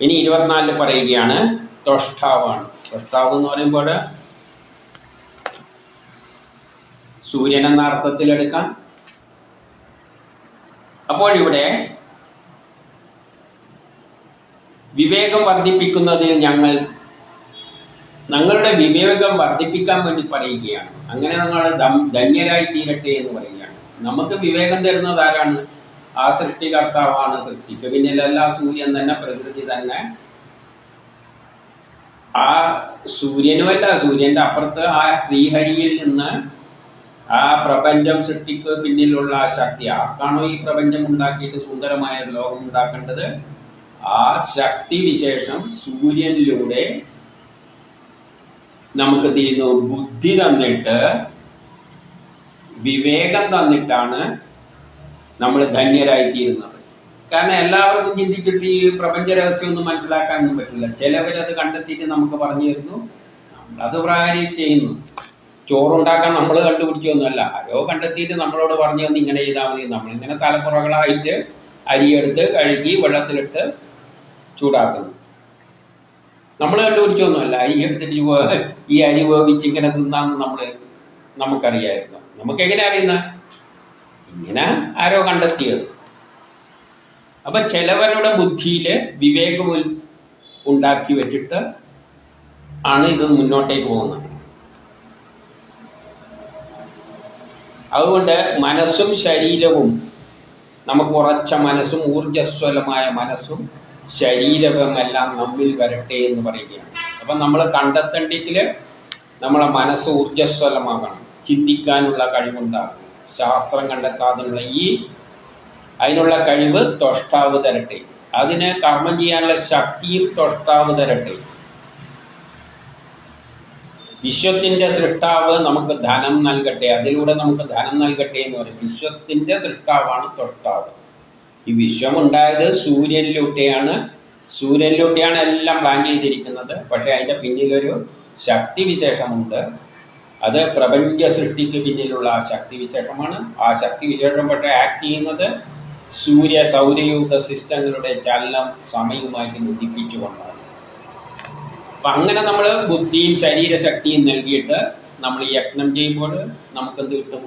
ഇനി 24 പറയുകയാണ് ത്വഷ്ടാവാണ്. ത്വഷ്ടാവ് എന്ന് പറയുമ്പോൾ സൂര്യൻ എന്ന അർത്ഥത്തിലെടുക്കാം. അപ്പോഴിവിടെ വിവേകം വർദ്ധിപ്പിക്കുന്നതിൽ ഞങ്ങളുടെ വിവേകം വർദ്ധിപ്പിക്കാൻ വേണ്ടി പറയുകയാണ്. അങ്ങനെ ഞങ്ങൾ ധന്യരായി തീരട്ടെ എന്ന് പറയുകയാണ്. നമുക്ക് വിവേകം തരുന്നത് ആരാണ്? ആ സൃഷ്ടികർത്താവാണ്. സൃഷ്ടിക്ക് പിന്നിലല്ല സൂര്യൻ തന്നെ, പ്രകൃതി തന്നെ. ആ സൂര്യനുമല്ല, സൂര്യൻ്റെ അപ്പുറത്ത് ആ ശ്രീഹരിയിൽ നിന്ന് ആ പ്രപഞ്ചം സൃഷ്ടിക്ക് പിന്നിലുള്ള ആ ശക്തി, ആർക്കാണോ ഈ പ്രപഞ്ചം ഉണ്ടാക്കിയിട്ട് സുന്ദരമായ ഒരു ലോകം ഉണ്ടാക്കേണ്ടത്, ആ ശക്തി വിശേഷം സൂര്യനിലൂടെ നമുക്ക് തീരുന്നു ബുദ്ധി തന്നിട്ട്, വിവേകം തന്നിട്ടാണ് നമ്മൾ ധന്യരായിത്തീരുന്നത്. കാരണം എല്ലാവർക്കും ചിന്തിച്ചിട്ട് ഈ പ്രപഞ്ച രഹസ്യമൊന്നും മനസ്സിലാക്കാനൊന്നും പറ്റില്ല. ചിലവരത് കണ്ടെത്തിയിട്ട് നമുക്ക് പറഞ്ഞു തരുന്നു, നമ്മളത് പ്രകാരം ചെയ്യുന്നു. ചോറുണ്ടാക്കാൻ നമ്മൾ കണ്ടുപിടിച്ചൊന്നുമല്ല, ആരോ കണ്ടെത്തിയിട്ട് നമ്മളോട് പറഞ്ഞു തന്ന് ഇങ്ങനെ ചെയ്താൽ മതി. നമ്മളിങ്ങനെ തലമുറകളായിട്ട് അരിയെടുത്ത് കഴുകി വെള്ളത്തിലിട്ട് ചൂടാക്കുന്നു. നമ്മൾ കണ്ടുപിടിച്ചൊന്നുമല്ല. അരി എടുത്തിട്ട് ഈ അരി വേവിച്ച് ഇങ്ങനെ തിന്നാന്ന് നമുക്കറിയായിരുന്നു. നമുക്കെങ്ങനെ അറിയുന്ന? ഇങ്ങനെ ആരോ കണ്ടെത്തിയത്. അപ്പം ചിലവരുടെ ബുദ്ധിയിൽ വിവേകം ഉണ്ടാക്കി വെച്ചിട്ട് ആണ് ഇത് മുന്നോട്ടേക്ക് പോകുന്നത്. അതുകൊണ്ട് മനസ്സും ശരീരവും, നമുക്ക് ഉറച്ച മനസ്സും ഊർജ്ജസ്വലമായ മനസ്സും ശരീരവുമെല്ലാം നമ്മിൽ വരട്ടെ എന്ന് പറയുകയാണ്. അപ്പം നമ്മൾ കണ്ടെത്തേണ്ടെങ്കിൽ നമ്മളെ മനസ്സ് ഊർജ്ജസ്വലമാകണം, ചിന്തിക്കാനുള്ള കഴിവുണ്ടാകണം. ശാസ്ത്രം കണ്ടെത്താനുള്ള അതിനുള്ള കഴിവ് ത്വഷ്ടാവ് തരട്ടെ. അതിന് കർമ്മം ചെയ്യാനുള്ള ശക്തിയും ത്വഷ്ടാവ് തരട്ടെ. വിശ്വത്തിൻ്റെ സൃഷ്ടാവ് നമുക്ക് ധനം നൽകട്ടെ, അതിലൂടെ നമുക്ക് ധനം നൽകട്ടെ എന്ന് പറയും. വിശ്വത്തിൻ്റെ സൃഷ്ടാവാണ് ത്വഷ്ടാവ്. ഈ വിശ്വമുണ്ടായത് സൂര്യനിലൂടെയാണ് എല്ലാം പ്ലാൻ ചെയ്തിരിക്കുന്നത്. പക്ഷേ അതിൻ്റെ പിന്നിലൊരു ശക്തി വിശേഷമുണ്ട്. അത് പ്രപഞ്ച സൃഷ്ടിക്ക് പിന്നിലുള്ള ആ ശക്തി വിശേഷമാണ്. ആ ശക്തി വിശേഷം പക്ഷേ ആക്ട് ചെയ്യുന്നത് സൗരയൂഥ സിസ്റ്റങ്ങളുടെ ചലനം സമയവുമായിട്ട് ബന്ധിപ്പിച്ചുകൊണ്ടാണ്. അപ്പം അങ്ങനെ നമ്മൾ ബുദ്ധിയും ശരീരശക്തിയും നൽകിയിട്ട് നമ്മൾ യജ്ഞം ചെയ്യുമ്പോൾ നമുക്കെന്ത് കിട്ടും?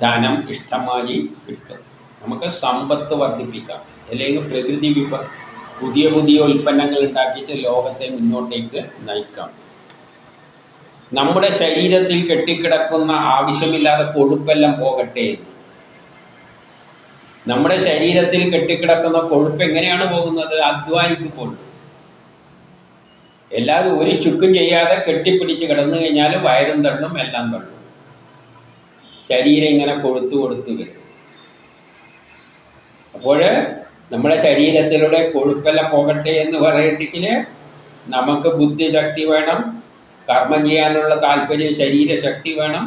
ധനം ഇഷ്ടമായി കിട്ടും. നമുക്ക് സമ്പത്ത് വർദ്ധിപ്പിക്കാം, അല്ലെങ്കിൽ പ്രകൃതി പുതിയ ഉൽപ്പന്നങ്ങൾ ഉണ്ടാക്കിയിട്ട് ലോകത്തെ മുന്നോട്ടേക്ക് നയിക്കാം. നമ്മുടെ ശരീരത്തിൽ കെട്ടിക്കിടക്കുന്ന ആവശ്യമില്ലാത്ത കൊഴുപ്പെല്ലാം പോകട്ടെ. നമ്മുടെ ശരീരത്തിൽ കെട്ടിക്കിടക്കുന്ന കൊഴുപ്പ് എങ്ങനെയാണ് പോകുന്നത്? അധ്വാനിക്കുമ്പോൾ. എല്ലാവരും ഒരു ചുക്കും ചെയ്യാതെ കെട്ടിപ്പിടിച്ച് കിടന്നു കഴിഞ്ഞാൽ വയറും തള്ളും, എല്ലാം തള്ളും. ശരീരം ഇങ്ങനെ കൊടുത്തു വരും. അപ്പോൾ നമ്മുടെ ശരീരത്തിലൂടെ കൊഴുപ്പെല്ലാം പോകട്ടെ എന്ന് പറയണമെങ്കിൽ നമുക്ക് ബുദ്ധിശക്തി വേണം, കർമ്മം ചെയ്യാനുള്ള താല്പര്യം ശരീരശക്തി വേണം.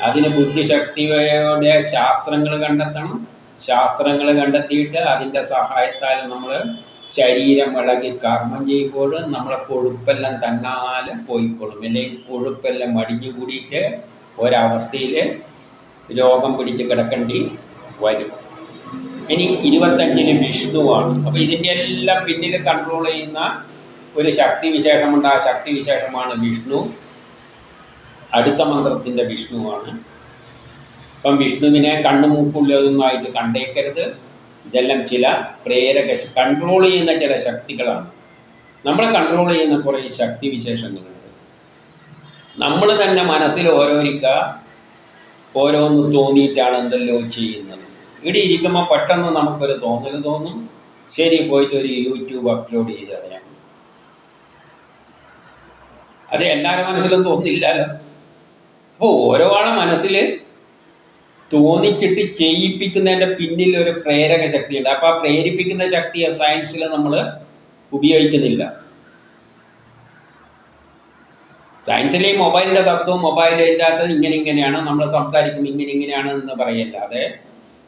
അതിന് ബുദ്ധിശക്തിയുടെ ശാസ്ത്രങ്ങൾ കണ്ടെത്തണം. ശാസ്ത്രങ്ങൾ കണ്ടെത്തിയിട്ട് അതിൻ്റെ സഹായത്താൽ നമ്മൾ ശരീരം ഇളകി കർമ്മം ചെയ്യുമ്പോൾ നമ്മളെ കൊഴുപ്പെല്ലാം തന്നാലും പോയിക്കൊള്ളും. അല്ലെങ്കിൽ കൊഴുപ്പെല്ലാം മടിഞ്ഞു കൂടിയിട്ട് ഒരവസ്ഥയിൽ രോഗം പിടിച്ച് കിടക്കേണ്ടി വരും. ഇനി 25 വിഷ്ണുവാണ്. അപ്പോൾ ഇതിൻ്റെ എല്ലാം പിന്നിൽ കൺട്രോൾ ചെയ്യുന്ന ഒരു ശക്തി വിശേഷമുണ്ട്. ആ ശക്തി വിശേഷമാണ് വിഷ്ണു. അടുത്ത മന്ത്രത്തിൻ്റെ വിഷ്ണുവാണ്. അപ്പം വിഷ്ണുവിനെ കണ്ണുമൂക്കുള്ളതൊന്നുമായിട്ട് കണ്ടേക്കരുത്. ഇതെല്ലാം ചില കൺട്രോൾ ചെയ്യുന്ന ചില ശക്തികളാണ്. നമ്മളെ കൺട്രോൾ ചെയ്യുന്ന കുറേ ശക്തി വിശേഷങ്ങളുണ്ട്. നമ്മൾ തന്നെ മനസ്സിൽ ഓരോന്ന് തോന്നിയിട്ടാണ് എന്തെല്ലോ ചെയ്യുന്നത്. ഇവിടെ ഇരിക്കുമ്പോൾ പെട്ടെന്ന് നമുക്കൊരു തോന്നൽ തോന്നും, ശരി പോയിട്ട് ഒരു യൂട്യൂബ് അപ്ലോഡ് ചെയ്ത് കളയാം. അത് എല്ലാവരുടെ മനസ്സിലും തോന്നില്ലല്ലോ. അപ്പോൾ ഓരോ ആളെ മനസ്സിൽ തോന്നിച്ചിട്ട് ചെയ്യിപ്പിക്കുന്നതിൻ്റെ പിന്നിൽ ഒരു പ്രേരക ശക്തിയുണ്ട്. അപ്പോൾ ആ പ്രേരിപ്പിക്കുന്ന ശക്തിയെ സയൻസിൽ നമ്മൾ ഉപയോഗിക്കുന്നില്ല. സയൻസിലെ ഈ മൊബൈലിൻ്റെ തത്വം, മൊബൈലിൻ്റെ അകത്ത് ഇങ്ങനെയാണ് നമ്മൾ സംസാരിക്കും, ഇങ്ങനെയാണ് എന്ന് പറയല്ലാതെ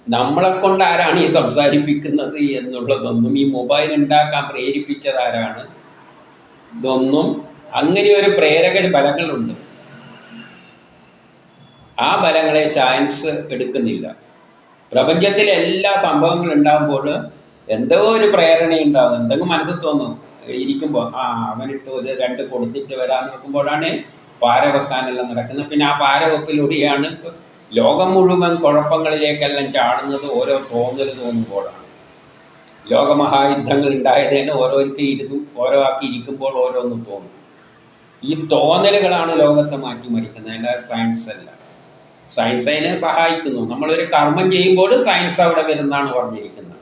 നമ്മളെ കൊണ്ട് ആരാണ് ഈ സംസാരിപ്പിക്കുന്നത് എന്നുള്ളതൊന്നും, ഈ മൊബൈൽ ഉണ്ടാക്കാൻ പ്രേരിപ്പിച്ചത് ആരാണ്, ഇതൊന്നും അങ്ങനെ ഒരു പ്രേരക ബലങ്ങളുണ്ട്. ആ ബലങ്ങളെ സയൻസ് എടുക്കുന്നില്ല. പ്രപഞ്ചത്തിലെ എല്ലാ സംഭവങ്ങളും ഉണ്ടാകുമ്പോൾ എന്തോ ഒരു പ്രേരണ ഉണ്ടാകും, എന്തെങ്കിലും മനസ്സിൽ തോന്നും. ഇരിക്കുമ്പോൾ അവനിട്ട് ഒരു 2 കൊടുത്തിട്ട് വരാൻ നോക്കുമ്പോഴാണ് പാര വെക്കാനെല്ലാം നടക്കുന്നത്. പിന്നെ ആ പാര വെപ്പിലൂടെയാണ് ലോകം മുഴുവൻ കുഴപ്പങ്ങളിലേക്കെല്ലാം ചാടുന്നത്. ഓരോ തോന്നൽ തോന്നുമ്പോഴാണ്. ലോകമഹായുദ്ധങ്ങൾ ഉണ്ടായത് തന്നെ ഓരോ ആക്കി ഇരിക്കുമ്പോൾ ഓരോന്നും തോന്നും. ഈ തോന്നലുകളാണ് ലോകത്തെ മാറ്റിമറിക്കുന്നത്, അല്ലാതെ സയൻസ് അല്ല. സയൻസ് അതിനെ സഹായിക്കുന്നു. നമ്മളൊരു കർമ്മം ചെയ്യുമ്പോൾ സയൻസ് അവിടെ വരുന്നതാണ് പറഞ്ഞിരിക്കുന്നത്.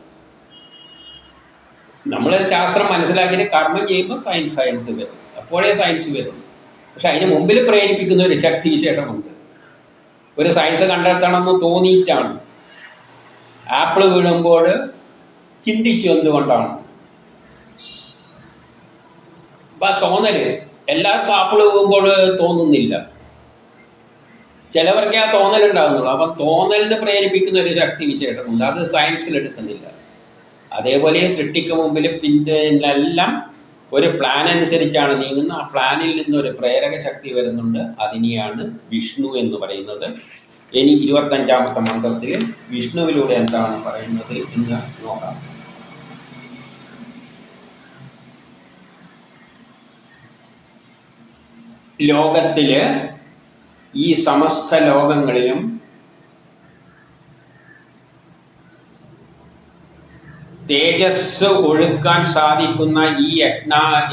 നമ്മൾ ശാസ്ത്രം മനസ്സിലാക്കിയിട്ട് കർമ്മം ചെയ്യുമ്പോൾ സയൻസ് വരും, അപ്പോഴേ സയൻസ് വരും. പക്ഷെ അതിന് മുമ്പിൽ പ്രേരിപ്പിക്കുന്ന ഒരു ശക്തി വിശേഷമുണ്ട്. ഒരു സയൻസ് കണ്ടെത്തണമെന്ന് തോന്നിയിട്ടാണ്. ആപ്പിൾ വീഴുമ്പോൾ ചിന്തിച്ചു എന്തുകൊണ്ടാണ്. അപ്പം ആ തോന്നല് എല്ലാവർക്കും ആപ്പിൾ വീഴുമ്പോൾ തോന്നുന്നില്ല, ചിലവർക്ക് ആ തോന്നലുണ്ടാകുന്നുള്ളൂ. അപ്പം തോന്നലിന് പ്രേരിപ്പിക്കുന്ന ഒരു ശക്തി വിശേഷമുണ്ട്, അത് സയൻസിൽ എടുക്കുന്നില്ല. അതേപോലെ സൃഷ്ടിക്ക് മുമ്പിൽ പിന്നെല്ലാം ഒരു പ്ലാൻ അനുസരിച്ചാണ് നീങ്ങുന്നത്. ആ പ്ലാനിൽ നിന്നൊരു പ്രേരക ശക്തി വരുന്നുണ്ട്, അതിനെയാണ് വിഷ്ണു എന്ന് പറയുന്നത്. ഇനി 25ാമത്തെ മന്ത്രത്തിൽ വിഷ്ണുവിലൂടെ എന്താണ് പറയുന്നത് എന്ന് നോക്കാം. ലോകത്തിൽ ഈ സമസ്ത ലോകങ്ങളിലും തേജസ് ഒഴുക്കാൻ സാധിക്കുന്ന ഈ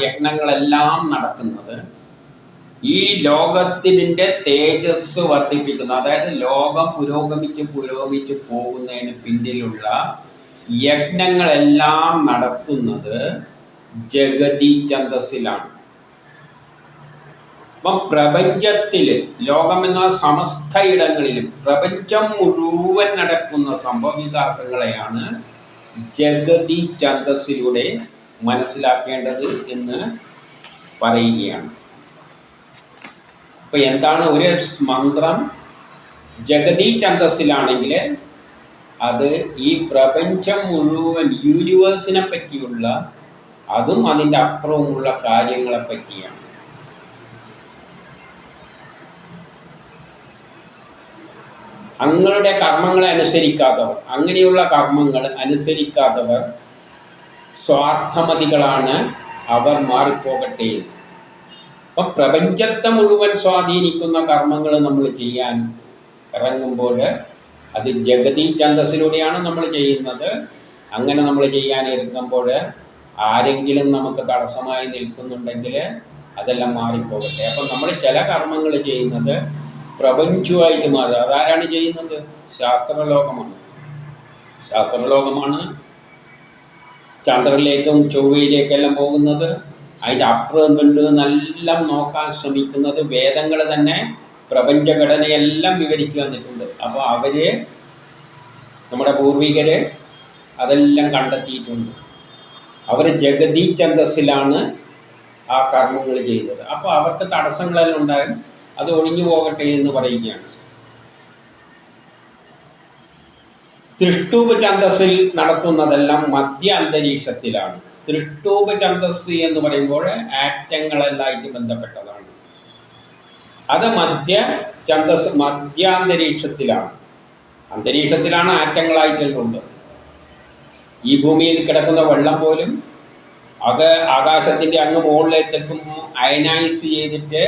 യജ്ഞങ്ങളെല്ലാം നടക്കുന്നത് ഈ ലോകത്തിൻ്റെ തേജസ് വർദ്ധിപ്പിക്കുന്ന, അതായത് ലോകം പുരോഗമിച്ച് പോകുന്നതിന് പിന്നിലുള്ള യജ്ഞങ്ങളെല്ലാം നടക്കുന്നത് ജഗതി ഛന്ദസ്സിലാണ്. അപ്പം പ്രപഞ്ചത്തിൽ ലോകമെന്ന സമസ്ത ഇടങ്ങളിലും പ്രപഞ്ചം മുഴുവൻ നടക്കുന്ന സംഭവവികാസങ്ങളെയാണ് ജഗതി ഛന്ദസ്സിലൂടെ മനസ്സിലാക്കേണ്ടത് എന്ന് പറയുകയാണ്. അപ്പം എന്താണ് ഒരു മന്ത്രം ജഗതി ഛന്ദസ്സിലാണെങ്കിൽ അത് ഈ പ്രപഞ്ചം മുഴുവൻ യൂണിവേഴ്സിനെ പറ്റിയുള്ള അതും അതിൻ്റെ അപ്പുറവുമുള്ള കാര്യങ്ങളെ പറ്റിയാണ്. അങ്ങളുടെ കർമ്മങ്ങളെ അനുസരിക്കാത്തവർ, അങ്ങനെയുള്ള കർമ്മങ്ങൾ അനുസരിക്കാത്തവർ സ്വാർത്ഥമതികളാണ്, അവർ മാറിപ്പോകട്ടെ. അപ്പം പ്രപഞ്ചത്തെ മുഴുവൻ സ്വാധീനിക്കുന്ന കർമ്മങ്ങൾ നമ്മൾ ചെയ്യാൻ ഇറങ്ങുമ്പോൾ അത് ജഗതി ഛന്ദസ്സിലൂടെയാണ് നമ്മൾ ചെയ്യുന്നത്. അങ്ങനെ നമ്മൾ ചെയ്യാനിരിക്കുമ്പോൾ ആരെങ്കിലും നമുക്ക് തടസ്സമായി നിൽക്കുന്നുണ്ടെങ്കിൽ അതെല്ലാം മാറിപ്പോകട്ടെ. അപ്പം നമ്മൾ ചില കർമ്മങ്ങൾ ചെയ്യുന്നത് പ്രപഞ്ചമായിട്ട് മാറുക. അതാരാണ് ചെയ്യുന്നത്? ശാസ്ത്രലോകമാണ്. ചന്ദ്രനിലേക്കും ചൊവ്വയിലേക്കെല്ലാം പോകുന്നത്, അതിൻ്റെ അപ്പുറം എന്തുണ്ട് എന്നെല്ലാം നോക്കാൻ ശ്രമിക്കുന്നത് വേദങ്ങൾ തന്നെ പ്രപഞ്ചഘടനയെല്ലാം വിവരിച്ചു വന്നിട്ടുണ്ട്. അപ്പോൾ അവർ നമ്മുടെ പൂർവികർ അതെല്ലാം കണ്ടെത്തിയിട്ടുണ്ട്. അവർ ജഗതി ഛന്ദസ്സിലാണ് ആ കർമ്മങ്ങൾ ചെയ്തത്. അപ്പോൾ അവർക്ക് തടസ്സങ്ങളെല്ലാം ഉണ്ടാകും, അത് ഒഴിഞ്ഞു പോകട്ടെ എന്ന് പറയുകയാണ്. തൃഷ്ടൂപ ഛന്ദസ്സിൽ നടത്തുന്നതെല്ലാം മധ്യ അന്തരീക്ഷത്തിലാണ്. തൃഷ്ടൂപ ഛന്ദസ് എന്ന് പറയുമ്പോൾ ആറ്റങ്ങളെല്ലാമായിട്ട് ബന്ധപ്പെട്ടതാണ്. അത് മധ്യാന്തരീക്ഷത്തിലാണ്. അന്തരീക്ഷത്തിലാണ് ആറ്റങ്ങളായിട്ടുള്ളത്. ഈ ഭൂമിയിൽ കിടക്കുന്ന വെള്ളം പോലും ആകാശത്തിൻ്റെ അങ്ങ് മുകളിലേക്കെത്തുമ്പോൾ അയനൈസ് ചെയ്തിട്ട്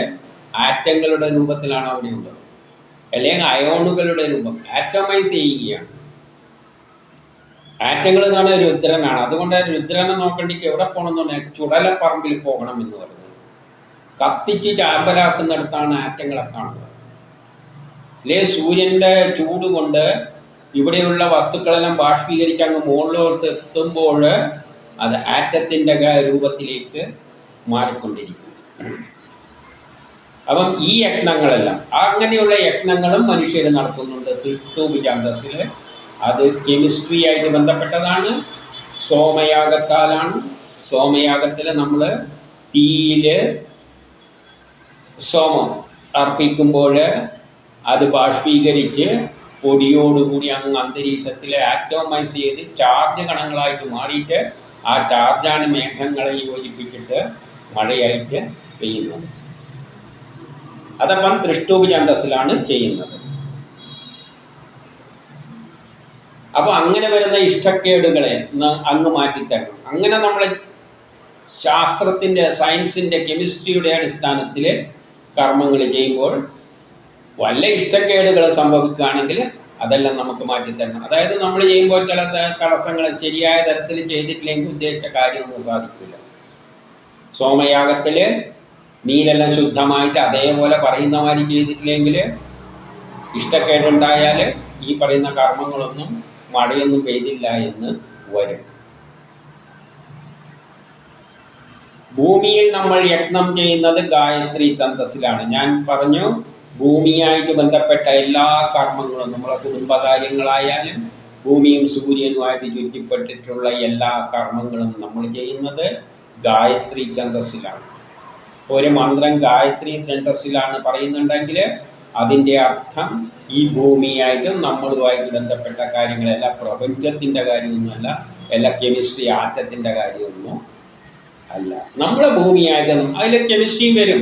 ആറ്റങ്ങളുടെ രൂപത്തിലാണ് അവിടെ ഉള്ളത്, അല്ലെങ്കിൽ അയോണുകളുടെ രൂപം, ആറ്റമൈസ് ചെയ്യുകയാണ്. ആറ്റങ്ങൾ എന്ന് പറഞ്ഞാൽ രുദ്രനാണ്. അതുകൊണ്ട് രുദ്രനെ നോക്കണ്ടെങ്കിൽ എവിടെ പോകണം എന്ന് പറഞ്ഞാൽ ചുടലപ്പറമ്പിൽ പോകണം എന്ന് പറയുന്നത്. കത്തിച്ച് ചാമ്പലാക്കുന്നിടത്താണ് ആറ്റങ്ങളെ കാണുന്നത്. അല്ലേ സൂര്യൻ്റെ ചൂട് കൊണ്ട് ഇവിടെയുള്ള വസ്തുക്കളെല്ലാം ബാഷ്പീകരിച്ച് അങ്ങ് മുകളിലോട്ട് എത്തുമ്പോൾ അത് ആറ്റത്തിൻ്റെ രൂപത്തിലേക്ക് മാറിക്കൊണ്ടിരിക്കും. അപ്പം ഈ യജ്ഞങ്ങളെല്ലാം അങ്ങനെയുള്ള യജ്ഞങ്ങളും മനുഷ്യർ നടത്തുന്നുണ്ട് തൃഷ്ടൂപ് ഛന്ദസ്സിൽ. അത് കെമിസ്ട്രി ആയിട്ട് ബന്ധപ്പെട്ടതാണ്. സോമയാഗത്താലാണ്. സോമയാഗത്തിൽ നമ്മൾ തീയിൽ സോമം അർപ്പിക്കുമ്പോൾ അത് ബാഷ്പീകരിച്ച് പൊടിയോടുകൂടി അങ്ങ് അന്തരീക്ഷത്തിൽ ആറ്റോമൈസ് ചെയ്ത് ചാർജ് കണങ്ങളായിട്ട് മാറിയിട്ട് ആ ചാർജാണ് മേഘങ്ങളെ യോജിപ്പിച്ചിട്ട് മഴയായിട്ട് പെയ്യുന്നത്. അതപ്പം തൃഷ്ടൂപ് ഛന്ദസ്സിലാണ് ചെയ്യുന്നത്. അപ്പോൾ അങ്ങനെ വരുന്ന ഇഷ്ടക്കേടുകളെ അങ്ങ് മാറ്റിത്തരണം. അങ്ങനെ നമ്മൾ ശാസ്ത്രത്തിൻ്റെ, സയൻസിൻ്റെ, കെമിസ്ട്രിയുടെ അടിസ്ഥാനത്തിൽ കർമ്മങ്ങൾ ചെയ്യുമ്പോൾ വല്ല ഇഷ്ടക്കേടുകൾ സംഭവിക്കുകയാണെങ്കിൽ അതെല്ലാം നമുക്ക് മാറ്റിത്തരണം. അതായത് നമ്മൾ ചെയ്യുമ്പോൾ ചില തടസ്സങ്ങൾ ശരിയായ തരത്തിൽ ചെയ്തിട്ടില്ലെങ്കിൽ ഉദ്ദേശിച്ച കാര്യമൊന്നും സാധിക്കില്ല. സോമയാഗത്തിൽ നീരെല്ലാം ശുദ്ധമായിട്ട് അതേപോലെ പറയുന്ന മാതിരി ചെയ്തിട്ടില്ലെങ്കിൽ ഇഷ്ടക്കേടുണ്ടായാൽ ഈ പറയുന്ന കർമ്മങ്ങളൊന്നും മഴയൊന്നും പെയ്തില്ല എന്ന് വരും. ഭൂമിയിൽ നമ്മൾ യജ്ഞം ചെയ്യുന്നത് ഗായത്രി ഛന്ദസ്സിലാണ്. ഞാൻ പറഞ്ഞു, ഭൂമിയായിട്ട് ബന്ധപ്പെട്ട എല്ലാ കർമ്മങ്ങളും, നമ്മളെ കുടുംബകാര്യങ്ങളായാലും ഭൂമിയും സൂര്യനുമായിട്ട് ചുറ്റിപ്പെട്ടിട്ടുള്ള എല്ലാ കർമ്മങ്ങളും നമ്മൾ ചെയ്യുന്നത് ഗായത്രി ഛന്ദസ്സിലാണ്. ഒരു മന്ത്രം ഗായത്രി ഛന്ദസ്സിലാണ് പറയുന്നുണ്ടെങ്കിൽ അതിൻ്റെ അർത്ഥം ഈ ഭൂമിയായിട്ടും നമ്മളുമായിട്ട് ബന്ധപ്പെട്ട കാര്യങ്ങളല്ല, പ്രപഞ്ചത്തിൻ്റെ കാര്യമൊന്നുമല്ല, അല്ല കെമിസ്ട്രി ആറ്റത്തിൻ്റെ കാര്യമൊന്നും അല്ല. നമ്മളെ ഭൂമിയായിട്ട് അതിൽ കെമിസ്ട്രിയും വരും,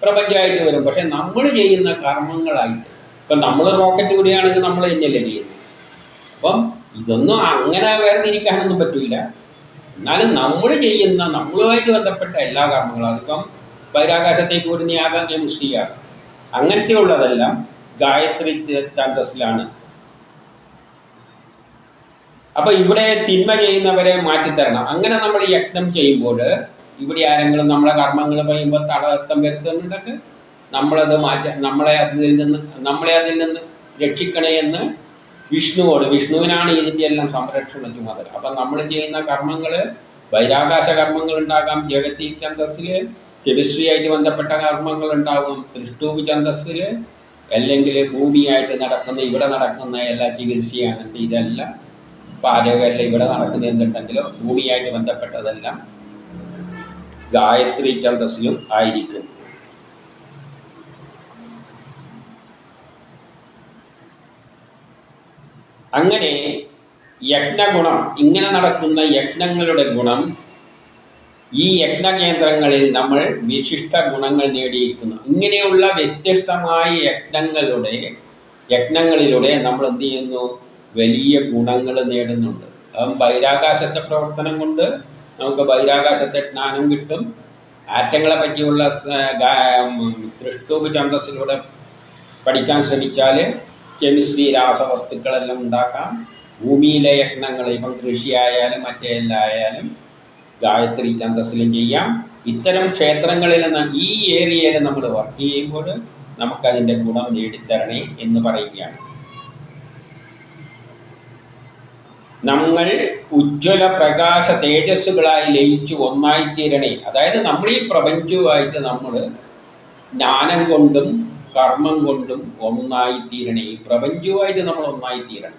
പ്രപഞ്ചമായിട്ട് വരും. പക്ഷെ നമ്മൾ ചെയ്യുന്ന കർമ്മങ്ങളായിട്ട്, ഇപ്പം നമ്മൾ റോക്കറ്റ് വിടുകയാണെങ്കിൽ നമ്മൾ തന്നെയല്ലേ ചെയ്യുന്നത്. അപ്പം ഇതൊന്നും അങ്ങനെ വേർതിരിക്കാനൊന്നും പറ്റില്ല. എന്നാലും നമ്മൾ ചെയ്യുന്ന നമ്മളുമായിട്ട് ബന്ധപ്പെട്ട എല്ലാ കർമ്മങ്ങളും, അതിപ്പം ബഹിരാകാശത്തേക്ക് വിടുന്ന ആകാം, കെമിസ്ട്രി ആകാം, അങ്ങനത്തെ ഉള്ളതെല്ലാം ഗായത്രി ഛന്ദസ്സിലാണ്. അപ്പോൾ ഇവിടെ തിന്മ ചെയ്യുന്നവരെ മാറ്റിത്തരണം. അങ്ങനെ നമ്മൾ യജ്ഞം ചെയ്യുമ്പോൾ ഇവിടെ ആരെങ്കിലും നമ്മളെ കർമ്മങ്ങൾ പറയുമ്പോൾ തടസ്സം വരുത്തുന്നുണ്ടെങ്കിൽ നമ്മളത് നമ്മളെ അതിൽ നിന്ന് രക്ഷിക്കണേ എന്ന് വിഷ്ണുവിനാണ് ഇതിൻ്റെ എല്ലാം സംരക്ഷണ ചുമതല. അപ്പം നമ്മൾ ചെയ്യുന്ന കർമ്മങ്ങൾ ബഹിരാകാശ കർമ്മങ്ങൾ ഉണ്ടാകാം ജഗതി ഛന്ദസ്സിൽ, കെമിസ്ട്രിയായിട്ട് ബന്ധപ്പെട്ട കർമ്മങ്ങൾ ഉണ്ടാകും തൃഷ്ടൂപ് ഛന്ദസ്സിൽ, അല്ലെങ്കിൽ ഭൂമിയായിട്ട് നടക്കുന്ന ഇവിടെ നടക്കുന്ന എല്ലാ ചികിത്സയും അങ്ങനത്തെ ഇതെല്ലാം പാചകമെല്ലാം ഇവിടെ നടക്കുന്ന എന്തുണ്ടെങ്കിലോ ഭൂമിയായിട്ട് ബന്ധപ്പെട്ടതെല്ലാം ഗായത്രി ഛന്ദസ്സിലും ആയിരിക്കും. അങ്ങനെ യജ്ഞഗുണം, ഇങ്ങനെ നടക്കുന്ന യജ്ഞങ്ങളുടെ ഗുണം, ഈ യജ്ഞകേന്ദ്രങ്ങളിൽ നമ്മൾ വിശിഷ്ട ഗുണങ്ങൾ നേടിയിരിക്കുന്നു. ഇങ്ങനെയുള്ള വ്യത്യസ്തമായ യജ്ഞങ്ങളിലൂടെ നമ്മൾ എന്ത് ചെയ്യുന്നു, വലിയ ഗുണങ്ങൾ നേടുന്നുണ്ട്. അപ്പം ബഹിരാകാശത്തെ പ്രവർത്തനം കൊണ്ട് നമുക്ക് ബഹിരാകാശത്തെ ജ്ഞാനം കിട്ടും. ആറ്റങ്ങളെ പറ്റിയുള്ള തൃഷ്ടൂപ് ഛന്ദസ്സിലൂടെ പഠിക്കാൻ ശ്രമിച്ചാൽ കെമിസ്ട്രി, രാസവസ്തുക്കളെല്ലാം ഉണ്ടാക്കാം. ഭൂമിയിലെ യജ്ഞങ്ങൾ, ഇപ്പം കൃഷി ആയാലും മറ്റേ എല്ലാം ആയാലും ഗായത്രി ഛന്ദസ്സിലും ചെയ്യാം. ഇത്തരം ക്ഷേത്രങ്ങളിൽ ഈ ഏരിയയിൽ നമ്മൾ വർക്ക് ചെയ്യുമ്പോൾ നമുക്കതിൻ്റെ ഗുണം നേടിത്തരണേ എന്ന് പറയുകയാണ്. നമ്മൾ ഉജ്ജ്വല പ്രകാശ തേജസ്സുകളായി ലയിച്ചു ഒന്നായിത്തീരണേ. അതായത് നമ്മൾ ഈ പ്രപഞ്ചവുമായിട്ട് നമ്മൾ ജ്ഞാനം കൊണ്ടും കർമ്മം കൊണ്ടും ഒന്നായിത്തീരണേ. ഈ പ്രപഞ്ചവുമായിട്ട് നമ്മൾ ഒന്നായിത്തീരണം.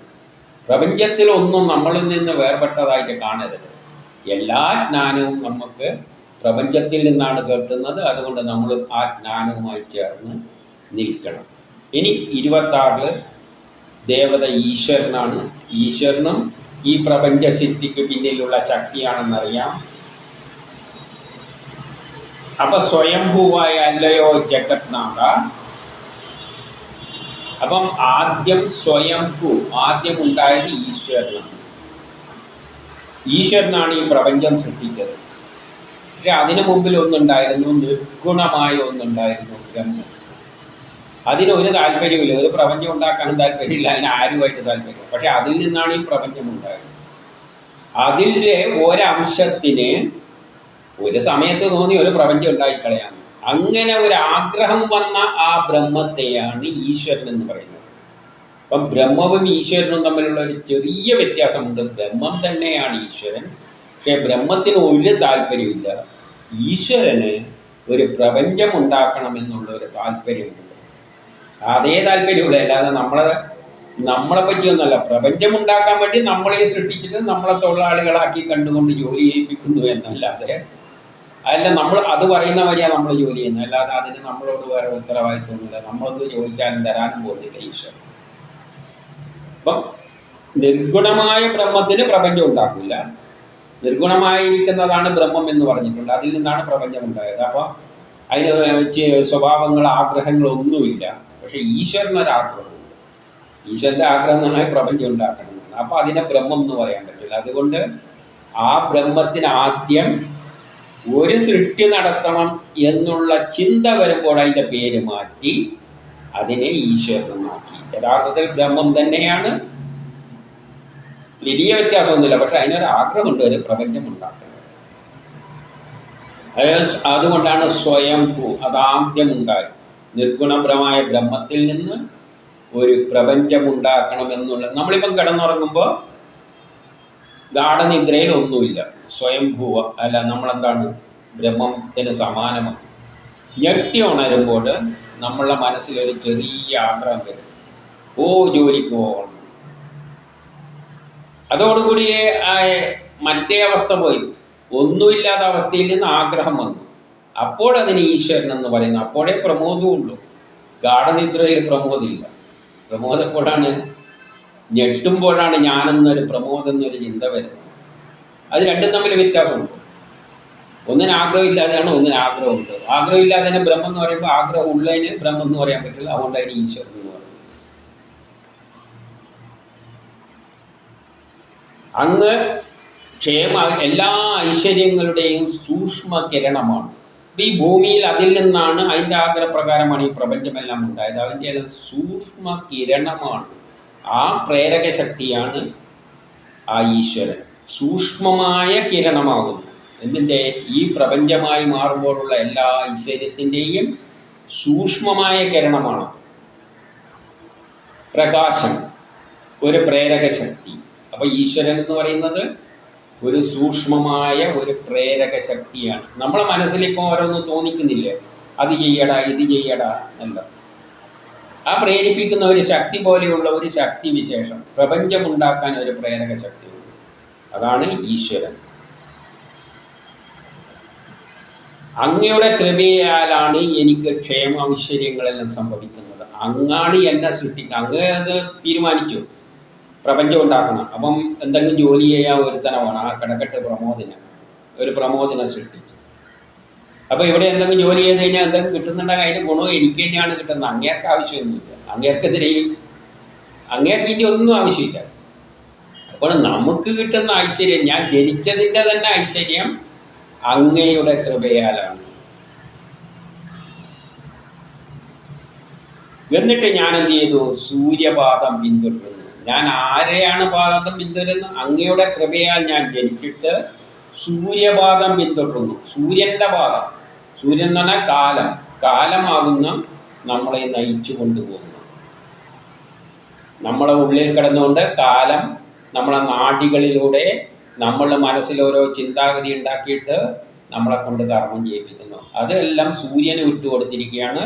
പ്രപഞ്ചത്തിൽ ഒന്നും നമ്മളിൽ നിന്ന് വേർപെട്ടതായിട്ട് കാണരുത്. എല്ലാ ജ്ഞാനവും നമുക്ക് പ്രപഞ്ചത്തിൽ നിന്നാണ് കേട്ടുന്നത്. അതുകൊണ്ട് നമ്മൾ ആ ജ്ഞാനവുമായി ചേർന്ന് നിൽക്കണം. ഇനി 26 ദേവത ഈശ്വരനാണ്. ഈശ്വരനും ഈ പ്രപഞ്ച സിദ്ധിക്ക് പിന്നിലുള്ള ശക്തിയാണെന്നറിയാം. അപ്പം സ്വയംഭൂവായ അല്ലയോ ജഗത്നാഥ. അപ്പം ആദ്യം സ്വയംഭൂ, ആദ്യം ഉണ്ടായത് ഈശ്വരനാണ്. ഈശ്വരനാണ് ഈ പ്രപഞ്ചം സൃഷ്ടിച്ചത്. പക്ഷെ അതിനു മുമ്പിൽ ഒന്നുണ്ടായിരുന്നു, നിർഗുണമായ ഒന്നുണ്ടായിരുന്നു, ബ്രഹ്മം. അതിനൊരു താല്പര്യമില്ല, ഒരു പ്രപഞ്ചം ഉണ്ടാക്കാനും താല്പര്യമില്ല, അതിന് ആരുമായിട്ട് താല്പര്യം. പക്ഷെ അതിൽ നിന്നാണ് ഈ പ്രപഞ്ചം ഉണ്ടായത്. അതിലെ ഒരംശത്തിന് ഒരു സമയത്ത് തോന്നി ഒരു പ്രപഞ്ചം ഉണ്ടായിക്കളയാം. അങ്ങനെ ഒരു ആഗ്രഹം വന്ന ആ ബ്രഹ്മത്തെയാണ് ഈശ്വരൻ എന്ന് പറയുന്നത്. അപ്പം ബ്രഹ്മവും ഈശ്വരനും തമ്മിലുള്ള ഒരു ചെറിയ വ്യത്യാസമുണ്ട്. ബ്രഹ്മം തന്നെയാണ് ഈശ്വരൻ, പക്ഷേ ബ്രഹ്മത്തിന് ഒരു താല്പര്യമില്ല. ഈശ്വരന് ഒരു പ്രപഞ്ചം ഉണ്ടാക്കണമെന്നുള്ള ഒരു താല്പര്യമുണ്ട്. അതേ താല്പര്യമുള്ളൂ, അല്ലാതെ നമ്മളെ പറ്റിയൊന്നുമല്ല. പ്രപഞ്ചം ഉണ്ടാക്കാൻ വേണ്ടി നമ്മളെ സൃഷ്ടിച്ചിട്ട് നമ്മളെ തൊഴിലാളികളാക്കി കണ്ടുകൊണ്ട് ജോലി ചെയ്യിപ്പിക്കുന്നു എന്നല്ലാതെ, അല്ല നമ്മൾ അത് പറയുന്ന വഴിയാണ് നമ്മൾ ജോലി ചെയ്യുന്നത്, അല്ലാതെ അതിന് നമ്മളോട് വേറെ ഉത്തരവാദിത്വമൊന്നുമില്ല. നമ്മളൊന്ന് ചോദിച്ചാലും തരാനും പോകുന്നില്ല ഈശ്വരൻ. അപ്പം നിർഗുണമായ ബ്രഹ്മത്തിന് പ്രപഞ്ചം ഉണ്ടാക്കില്ല. നിർഗുണമായിരിക്കുന്നതാണ് ബ്രഹ്മം എന്ന് പറഞ്ഞിട്ടുണ്ട്. അതിൽ നിന്നാണ് പ്രപഞ്ചം ഉണ്ടായത്. അപ്പം അതിന് സ്വഭാവങ്ങൾ, ആഗ്രഹങ്ങളൊന്നുമില്ല. പക്ഷെ ഈശ്വരനൊരാഗ്രഹമുണ്ട്. ഈശ്വരൻ്റെ ആഗ്രഹം എന്ന് പറഞ്ഞാൽ പ്രപഞ്ചം ഉണ്ടാക്കണമെന്നാണ്. അപ്പം അതിനെ ബ്രഹ്മം എന്ന് പറയാൻ പറ്റില്ല. അതുകൊണ്ട് ആ ബ്രഹ്മത്തിന് ആദ്യം ഒരു സൃഷ്ടി നടത്തണം എന്നുള്ള ചിന്ത വരുമ്പോൾ അതിൻ്റെ പേര് മാറ്റി അതിനെ ഈശ്വരനാക്കി. യഥാർത്ഥത്തിൽ ബ്രഹ്മം തന്നെയാണ്, വലിയ വ്യത്യാസമൊന്നുമില്ല. പക്ഷെ അതിനൊരാഗ്രഹമുണ്ട്, ഒരു പ്രപഞ്ചം ഉണ്ടാക്കുന്നത്. അതുകൊണ്ടാണ് സ്വയംഭൂ, അതാദ്യമുണ്ടായി. നിർഗുണപരമായ ബ്രഹ്മത്തിൽ നിന്ന് ഒരു പ്രപഞ്ചമുണ്ടാക്കണമെന്നുള്ള. നമ്മളിപ്പം കിടന്നുറങ്ങുമ്പോൾ ഗാഠനിദ്രയിൽ ഒന്നുമില്ല, സ്വയംഭൂവ അല്ല, നമ്മളെന്താണ് ബ്രഹ്മത്തിന് സമാനമാണ്. ഞെട്ടി ഉണരുമ്പോൾ നമ്മളുടെ മനസ്സിലൊരു ചെറിയ ആഗ്രഹം വരും, ജോലിക്ക് പോകണം. അതോടുകൂടി മറ്റേ അവസ്ഥ പോയി, ഒന്നുമില്ലാത്ത അവസ്ഥയിൽ നിന്ന് ആഗ്രഹം വന്നു. അപ്പോൾ അതിന് ഈശ്വരൻ എന്ന് പറയുന്നു. അപ്പോഴേ പ്രമോദമുള്ളൂ. ഗാഠനിദ്രയിൽ പ്രമോദമില്ല. പ്രമോദം എപ്പോഴാണ്? ഞെട്ടുമ്പോഴാണ് ഞാനെന്നൊരു പ്രമോദം എന്നൊരു ചിന്ത വരുന്നത്. അത് രണ്ടും തമ്മിൽ വ്യത്യാസമുണ്ട്. ഒന്നിന് ആഗ്രഹമില്ലാതെയാണ്, ഒന്നിന് ആഗ്രഹമുണ്ട്. ആഗ്രഹമില്ലാതെ തന്നെ ബ്രഹ്മം എന്ന് പറയുമ്പോൾ ആഗ്രഹം ഉള്ളതിന് ബ്രഹ്മം എന്ന് പറയാൻ പറ്റില്ല. അതുകൊണ്ട് അതിന് ഈശ്വരൻ എന്ന് പറയുന്നത്. അങ്ങ് എല്ലാ ഐശ്വര്യങ്ങളുടെയും സൂക്ഷ്മ കിരണമാണ്. ഈ ഭൂമിയിൽ അതിൽ നിന്നാണ്, അതിൻ്റെ ആഗ്രഹപ്രകാരമാണ് ഈ പ്രപഞ്ചമെല്ലാം ഉണ്ടായത്. അതിൻ്റെ എല്ലാം സൂക്ഷ്മ കിരണമാണ്. ആ പ്രേരക ശക്തിയാണ് ആ ഈശ്വരൻ. സൂക്ഷ്മമായ കിരണമാകുന്നു. എന്നിൻ്റെ ഈ പ്രപഞ്ചമായി മാറുമ്പോഴുള്ള എല്ലാ ഐശ്വര്യത്തിൻ്റെയും സൂക്ഷ്മമായ കിരണമാണ് പ്രകാശം, ഒരു പ്രേരക ശക്തി. അപ്പോൾ ഈശ്വരൻ എന്ന് പറയുന്നത് ഒരു സൂക്ഷ്മമായ ഒരു പ്രേരക ശക്തിയാണ്. നമ്മളെ മനസ്സിലിപ്പോൾ ഓരോന്ന് തോന്നിക്കുന്നില്ലേ, അത് ചെയ്യടാ ഇത് ചെയ്യടാ എന്നല്ല. ആ പ്രേരിപ്പിക്കുന്ന ഒരു ശക്തി പോലെയുള്ള ഒരു ശക്തി വിശേഷം പ്രപഞ്ചമുണ്ടാക്കാൻ ഒരു പ്രേരക ശക്തിയുണ്ട്. അതാണ് ഈശ്വരൻ. അങ്ങയുടെ കൃപയാലാണ് എനിക്ക് ക്ഷേമ ഐശ്വര്യങ്ങളെല്ലാം സംഭവിക്കുന്നത്. അങ്ങാണ് എന്നെ സൃഷ്ടിക്കുക. അങ്ങ് അത് തീരുമാനിച്ചു പ്രപഞ്ചം ഉണ്ടാക്കണം. അപ്പം എന്തെങ്കിലും ജോലി ചെയ്യാൻ ഒരുത്തനമാണ്. ആ കിടക്കട്ട് ഒരു പ്രമോദിനെ സൃഷ്ടിച്ചു. അപ്പോൾ ഇവിടെ എന്തെങ്കിലും ജോലി ചെയ്ത് കഴിഞ്ഞാൽ എന്തെങ്കിലും കിട്ടുന്നുണ്ടെങ്കിൽ അതിൻ്റെ ഗുണം എനിക്ക് തന്നെയാണ് കിട്ടുന്നത്. അങ്ങേർക്ക് ആവശ്യമൊന്നുമില്ല. അങ്ങേർക്ക് ഇനി ഒന്നും ആവശ്യമില്ല. അപ്പോൾ നമുക്ക് കിട്ടുന്ന ഐശ്വര്യം, ഞാൻ ജനിച്ചതിൻ്റെ തന്നെ ഐശ്വര്യം അങ്ങയുടെ കൃപയാലാണ്. എന്നിട്ട് ഞാൻ എന്ത് ചെയ്തു? സൂര്യപാദം പിന്തുടരുന്നു. ഞാൻ ആരെയാണ് പാദം പിന്തുടരുന്നത്? അങ്ങയുടെ കൃപയാൽ ഞാൻ ജനിച്ചിട്ട് സൂര്യപാദം പിന്തുടരുന്നു. സൂര്യൻ്റെ പാദം, സൂര്യൻ എന്ന് പറഞ്ഞാൽ കാലമാകുന്ന നമ്മളെ നയിച്ചു കൊണ്ടുപോകുന്നു. നമ്മളെ ഉള്ളിൽ കിടന്നുകൊണ്ട് കാലം നമ്മളെ നാഡികളിലൂടെ നമ്മളുടെ മനസ്സിൽ ഓരോ ചിന്താഗതി ഉണ്ടാക്കിയിട്ട് നമ്മളെ കൊണ്ട് കർമ്മം ചെയ്യിപ്പിക്കുന്നു. അതെല്ലാം സൂര്യന് വിട്ടുകൊടുത്തിരിക്കുകയാണ്.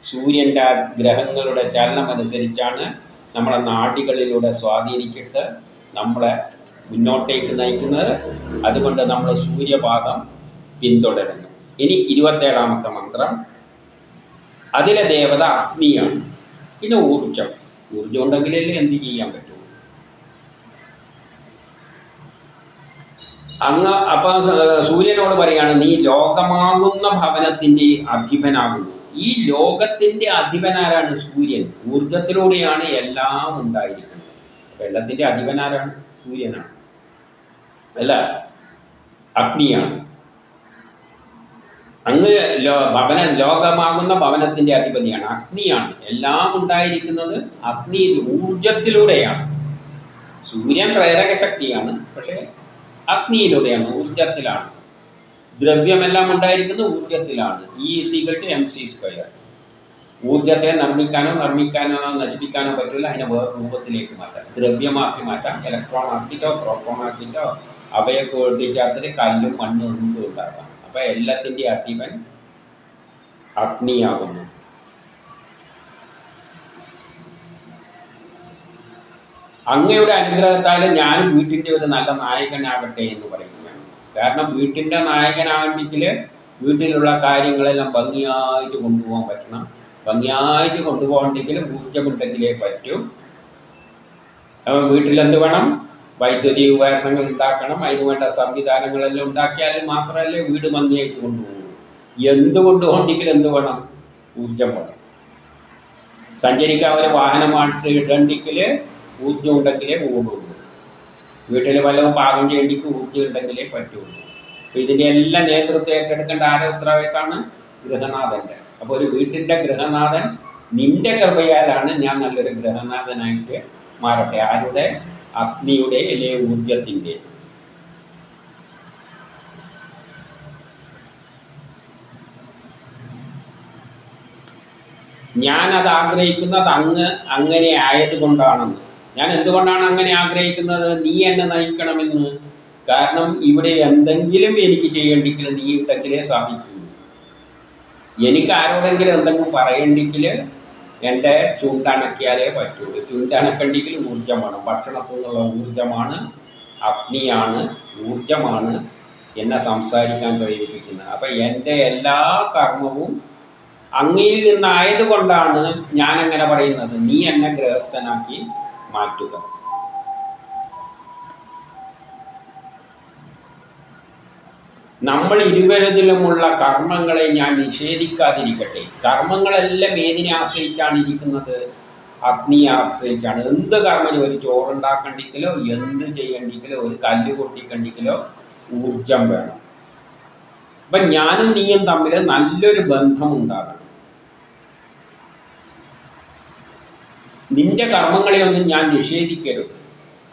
സൂര്യൻ്റെ ഗ്രഹങ്ങളുടെ ചലനം അനുസരിച്ചാണ് നമ്മളെ നാഡികളിലൂടെ സ്വാധീനിച്ചിട്ട് നമ്മളെ മുന്നോട്ടേക്ക് നയിക്കുന്നത്. അതുകൊണ്ട് നമ്മൾ സൂര്യപാദം പിന്തുടരുന്നു. ഇനി 27ാമത്തെ മന്ത്രം. അതിലെ ദേവത അഗ്നിയാണ്. പിന്നെ ഊർജം ഉണ്ടെങ്കിലല്ലേ എന്ത് ചെയ്യാൻ പറ്റുള്ളൂ. അപ്പം സൂര്യനോട് പറയാണ്, നീ ലോകമാകുന്ന ഭവനത്തിൻ്റെ അധിപനാകുന്നു. ഈ ലോകത്തിൻ്റെ അധിപനാരാണ്? സൂര്യൻ. ഊർജത്തിലൂടെയാണ് എല്ലാം ഉണ്ടായിരിക്കുന്നത്. അപ്പം എല്ലാത്തിൻ്റെ അധിപനാരാണ്? സൂര്യനാണ്, അല്ല അഗ്നിയാണ്. അങ്ങ് ലോകമാകുന്ന ഭവനത്തിൻ്റെ അധിപതിയാണ്, അഗ്നിയാണ്. എല്ലാം ഉണ്ടായിരിക്കുന്നത് അഗ്നി ഊർജത്തിലൂടെയാണ്. സൂര്യൻ പ്രേരക ശക്തിയാണ്, പക്ഷേ അഗ്നിയിലൂടെയാണ്, ഊർജത്തിലാണ്. ദ്രവ്യമെല്ലാം ഉണ്ടായിരിക്കുന്നത് ഊർജത്തിലാണ്. E=mc². ഊർജത്തെ നിർമ്മിക്കാനോ നശിപ്പിക്കാനോ പറ്റില്ല. അതിനെ വേറെ രൂപത്തിലേക്ക് മാറ്റാം, ദ്രവ്യമാക്കി മാറ്റാം, ഇലക്ട്രോൺ ആക്കിയിട്ടോ പ്രോട്ടോൺ ആക്കിയിട്ടോ അവയെ കൂട്ടിച്ചേർത്തിട്ട് കല്ലും മണ്ണും എന്തും ഉണ്ടാക്കാം. അപ്പം എല്ലാത്തിൻ്റെയും അധിപൻ അഗ്നിയാകുന്നു. അങ്ങയുടെ അനുഗ്രഹത്താൽ ഞാൻ വീട്ടിൻ്റെ ഒരു നല്ല നായകനാകട്ടെ എന്ന് പറയുകയാണ്. കാരണം വീട്ടിൻ്റെ നായകനാകണമെങ്കിൽ വീട്ടിലുള്ള കാര്യങ്ങളെല്ലാം ഭംഗിയായിട്ട് കൊണ്ടുപോകാൻ പറ്റണം. ഭംഗിയായിട്ട് കൊണ്ടുപോകണമെങ്കിൽ ഊർജ്ജമുണ്ടെങ്കിലേ പറ്റും. അപ്പം വീട്ടിലെന്ത് വേണം? വൈദ്യുതി ഉപകരണങ്ങൾ ഉണ്ടാക്കണം. അതിനുവേണ്ട സംവിധാനങ്ങളെല്ലാം ഉണ്ടാക്കിയാൽ മാത്രമല്ലേ വീട് ഭംഗിയായിട്ട് കൊണ്ടുപോകും. എന്ത് കൊണ്ടുപോകണമെങ്കിൽ എന്ത് വേണം? ഊർജ്ജം വേണം. സഞ്ചരിക്കാൻ ഒരു വാഹനമായിട്ട് ഇടണ്ടെങ്കിൽ ഊർജ്ജം ഉണ്ടെങ്കിലേ പോകുള്ളൂ. വീട്ടിൽ വല്ലതും പാകം ചെയ്യേണ്ടിക്ക് ഊർജ്ജം ഉണ്ടെങ്കിലേ പറ്റുള്ളൂ. അപ്പോൾ ഇതിൻ്റെ എല്ലാം നേതൃത്വം ഏറ്റെടുക്കേണ്ട ആരുടെ ഉത്തരവാദിത്തമാണ്? ഗൃഹനാഥൻ്റെ. അപ്പോൾ ഒരു വീട്ടിൻ്റെ ഗൃഹനാഥൻ നിന്റെ കൃപയാലാണ് ഞാൻ നല്ലൊരു ഗൃഹനാഥനായിട്ട് മാറട്ടെ. ആരുടെ? അഗ്നിയുടെ അല്ലെ ഊർജത്തിൻ്റെ. ഞാനത് ആഗ്രഹിക്കുന്നത് അങ്ങനെ ആയതുകൊണ്ടാണെന്ന്. ഞാൻ എന്തുകൊണ്ടാണ് അങ്ങനെ ആഗ്രഹിക്കുന്നത്? നീ എന്നെ നയിക്കണമെന്ന്. കാരണം ഇവിടെ എന്തെങ്കിലും എനിക്ക് ചെയ്യേണ്ടെങ്കിൽ നീ ഉണ്ടെങ്കിലേ സാധിക്കൂ. എനിക്ക് ആരോടെങ്കിലും എന്തെങ്കിലും പറയണ്ടെങ്കിൽ എൻ്റെ ചുണ്ടണക്കിയാലേ പറ്റുള്ളൂ. ചുണ്ടണക്കണ്ടെങ്കിൽ ഊർജ്ജമാണ്. ഭക്ഷണത്തിൽ നിന്നുള്ള ഊർജ്ജമാണ്, അഗ്നിയാണ്, ഊർജ്ജമാണ് എന്നെ സംസാരിക്കാൻ പ്രേരിപ്പിക്കുന്നത്. അപ്പം എൻ്റെ എല്ലാ കർമ്മവും അങ്ങയിൽ നിന്നായതുകൊണ്ടാണ് ഞാനങ്ങനെ പറയുന്നത്. നീ എന്നെ ഗൃഹസ്ഥനാക്കി മാറ്റുക. നമ്മൾ ഇരുവരുതിലുമുള്ള കർമ്മങ്ങളെ ഞാൻ നിഷേധിക്കാതിരിക്കട്ടെ. കർമ്മങ്ങളെല്ലാം ഏതിനെ ആശ്രയിച്ചാണ് ഇരിക്കുന്നത്? അഗ്നിയെ ആശ്രയിച്ചാണ്. എന്ത് കർമ്മം, ഒരു ചോറുണ്ടാക്കണ്ടെങ്കിലോ എന്ത് ചെയ്യണ്ടെങ്കിലോ ഒരു കല്ല് പൊട്ടിക്കണ്ടെങ്കിലോ ഊർജം വേണം. അപ്പം ഞാനും നീയും തമ്മിൽ നല്ലൊരു ബന്ധമുണ്ടാകണം. നിന്റെ കർമ്മങ്ങളെയൊന്നും ഞാൻ നിഷേധിക്കരുത്.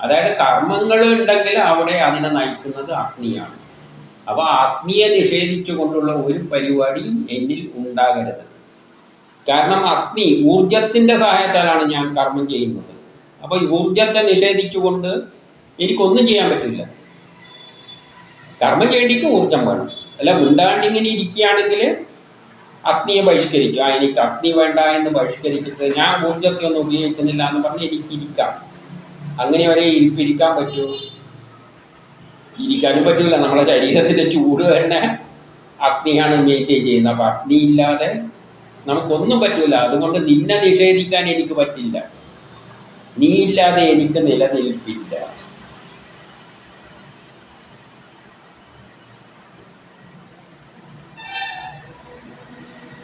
അതായത് കർമ്മങ്ങൾ ഉണ്ടെങ്കിൽ അവിടെ അതിനെ നയിക്കുന്നത് അഗ്നിയാണ്. അപ്പോൾ അഗ്നിയെ നിഷേധിച്ചു കൊണ്ടുള്ള ഒരു പരിപാടിയും എന്നിൽ ഉണ്ടാകരുത്. കാരണം അഗ്നി ഊർജത്തിൻ്റെ സഹായത്താലാണ് ഞാൻ കർമ്മം ചെയ്യുന്നത്. അപ്പോൾ ഊർജത്തെ നിഷേധിച്ചുകൊണ്ട് എനിക്കൊന്നും ചെയ്യാൻ പറ്റില്ല. കർമ്മം ചെയ്യേണ്ടിക്ക് ഊർജം വേണം. അല്ല ഉണ്ടാണ്ടിങ്ങനെ ഇരിക്കുകയാണെങ്കിൽ അഗ്നിയെ ബഹിഷ്കരിക്കുക. എനിക്ക് അഗ്നി വേണ്ട എന്ന് ബഹിഷ്കരിച്ചിട്ട് ഞാൻ ഊർജത്തെ ഒന്നും ഉപയോഗിക്കുന്നില്ല എന്ന് പറഞ്ഞ് എനിക്കിരിക്കാം. അങ്ങനെ വരെ ഇരിക്കാൻ പറ്റുമോ? ഇരിക്കാനും പറ്റില്ല. നമ്മളെ ശരീരത്തിൻ്റെ ചൂട് തന്നെ അഗ്നിയാണ് മെയിൻറ്റെയിൻ ചെയ്യുന്നത്. അപ്പം അഗ്നി ഇല്ലാതെ നമുക്കൊന്നും പറ്റില്ല. അതുകൊണ്ട് നിന്നെ നിഷേധിക്കാൻ എനിക്ക് പറ്റില്ല. നീ ഇല്ലാതെ എനിക്ക് നിലനിൽപ്പില്ല.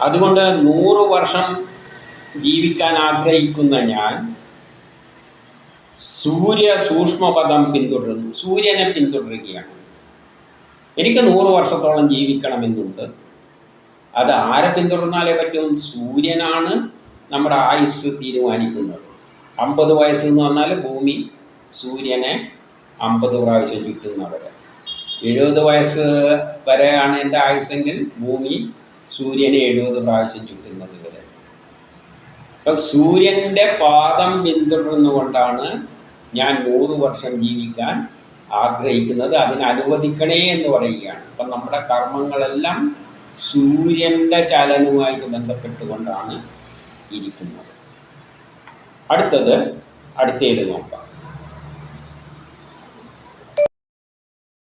അതുകൊണ്ട് 100 വർഷം ജീവിക്കാൻ ആഗ്രഹിക്കുന്ന ഞാൻ സൂര്യ സൂക്ഷ്മപദം പിന്തുടരുന്നു. സൂര്യനെ പിന്തുടരുകയാണ്. എനിക്ക് 100 വർഷത്തോളം ജീവിക്കണമെന്നുണ്ട്. അത് ആരെ പിന്തുടർന്നാലേ പറ്റും? സൂര്യനാണ് നമ്മുടെ ആയുസ് തീരുമാനിക്കുന്നത്. 50 വയസ്സ് എന്ന് പറഞ്ഞാൽ ഭൂമി സൂര്യനെ 50 പ്രാവശ്യം ചുറ്റുന്നവരെ. 70 വയസ്സ് വരെയാണ് എൻ്റെ ആയുസ്സെങ്കിൽ ഭൂമി സൂര്യനെ 70 പ്രാവശ്യം ചുറ്റുന്നത് വരെ. അപ്പം സൂര്യൻ്റെ പാദം പിന്തുടർന്നുകൊണ്ടാണ് ഞാൻ 100 വർഷം ജീവിക്കാൻ ആഗ്രഹിക്കുന്നത്. അതിന് അനുവദിക്കണേ എന്ന് പറയുകയാണ്. അപ്പം നമ്മുടെ കർമ്മങ്ങളെല്ലാം സൂര്യൻ്റെ ചലനവുമായിട്ട് ബന്ധപ്പെട്ടുകൊണ്ടാണ് ഇരിക്കുന്നത്. അടുത്തത് അടുത്തതിൽ നോക്കാം.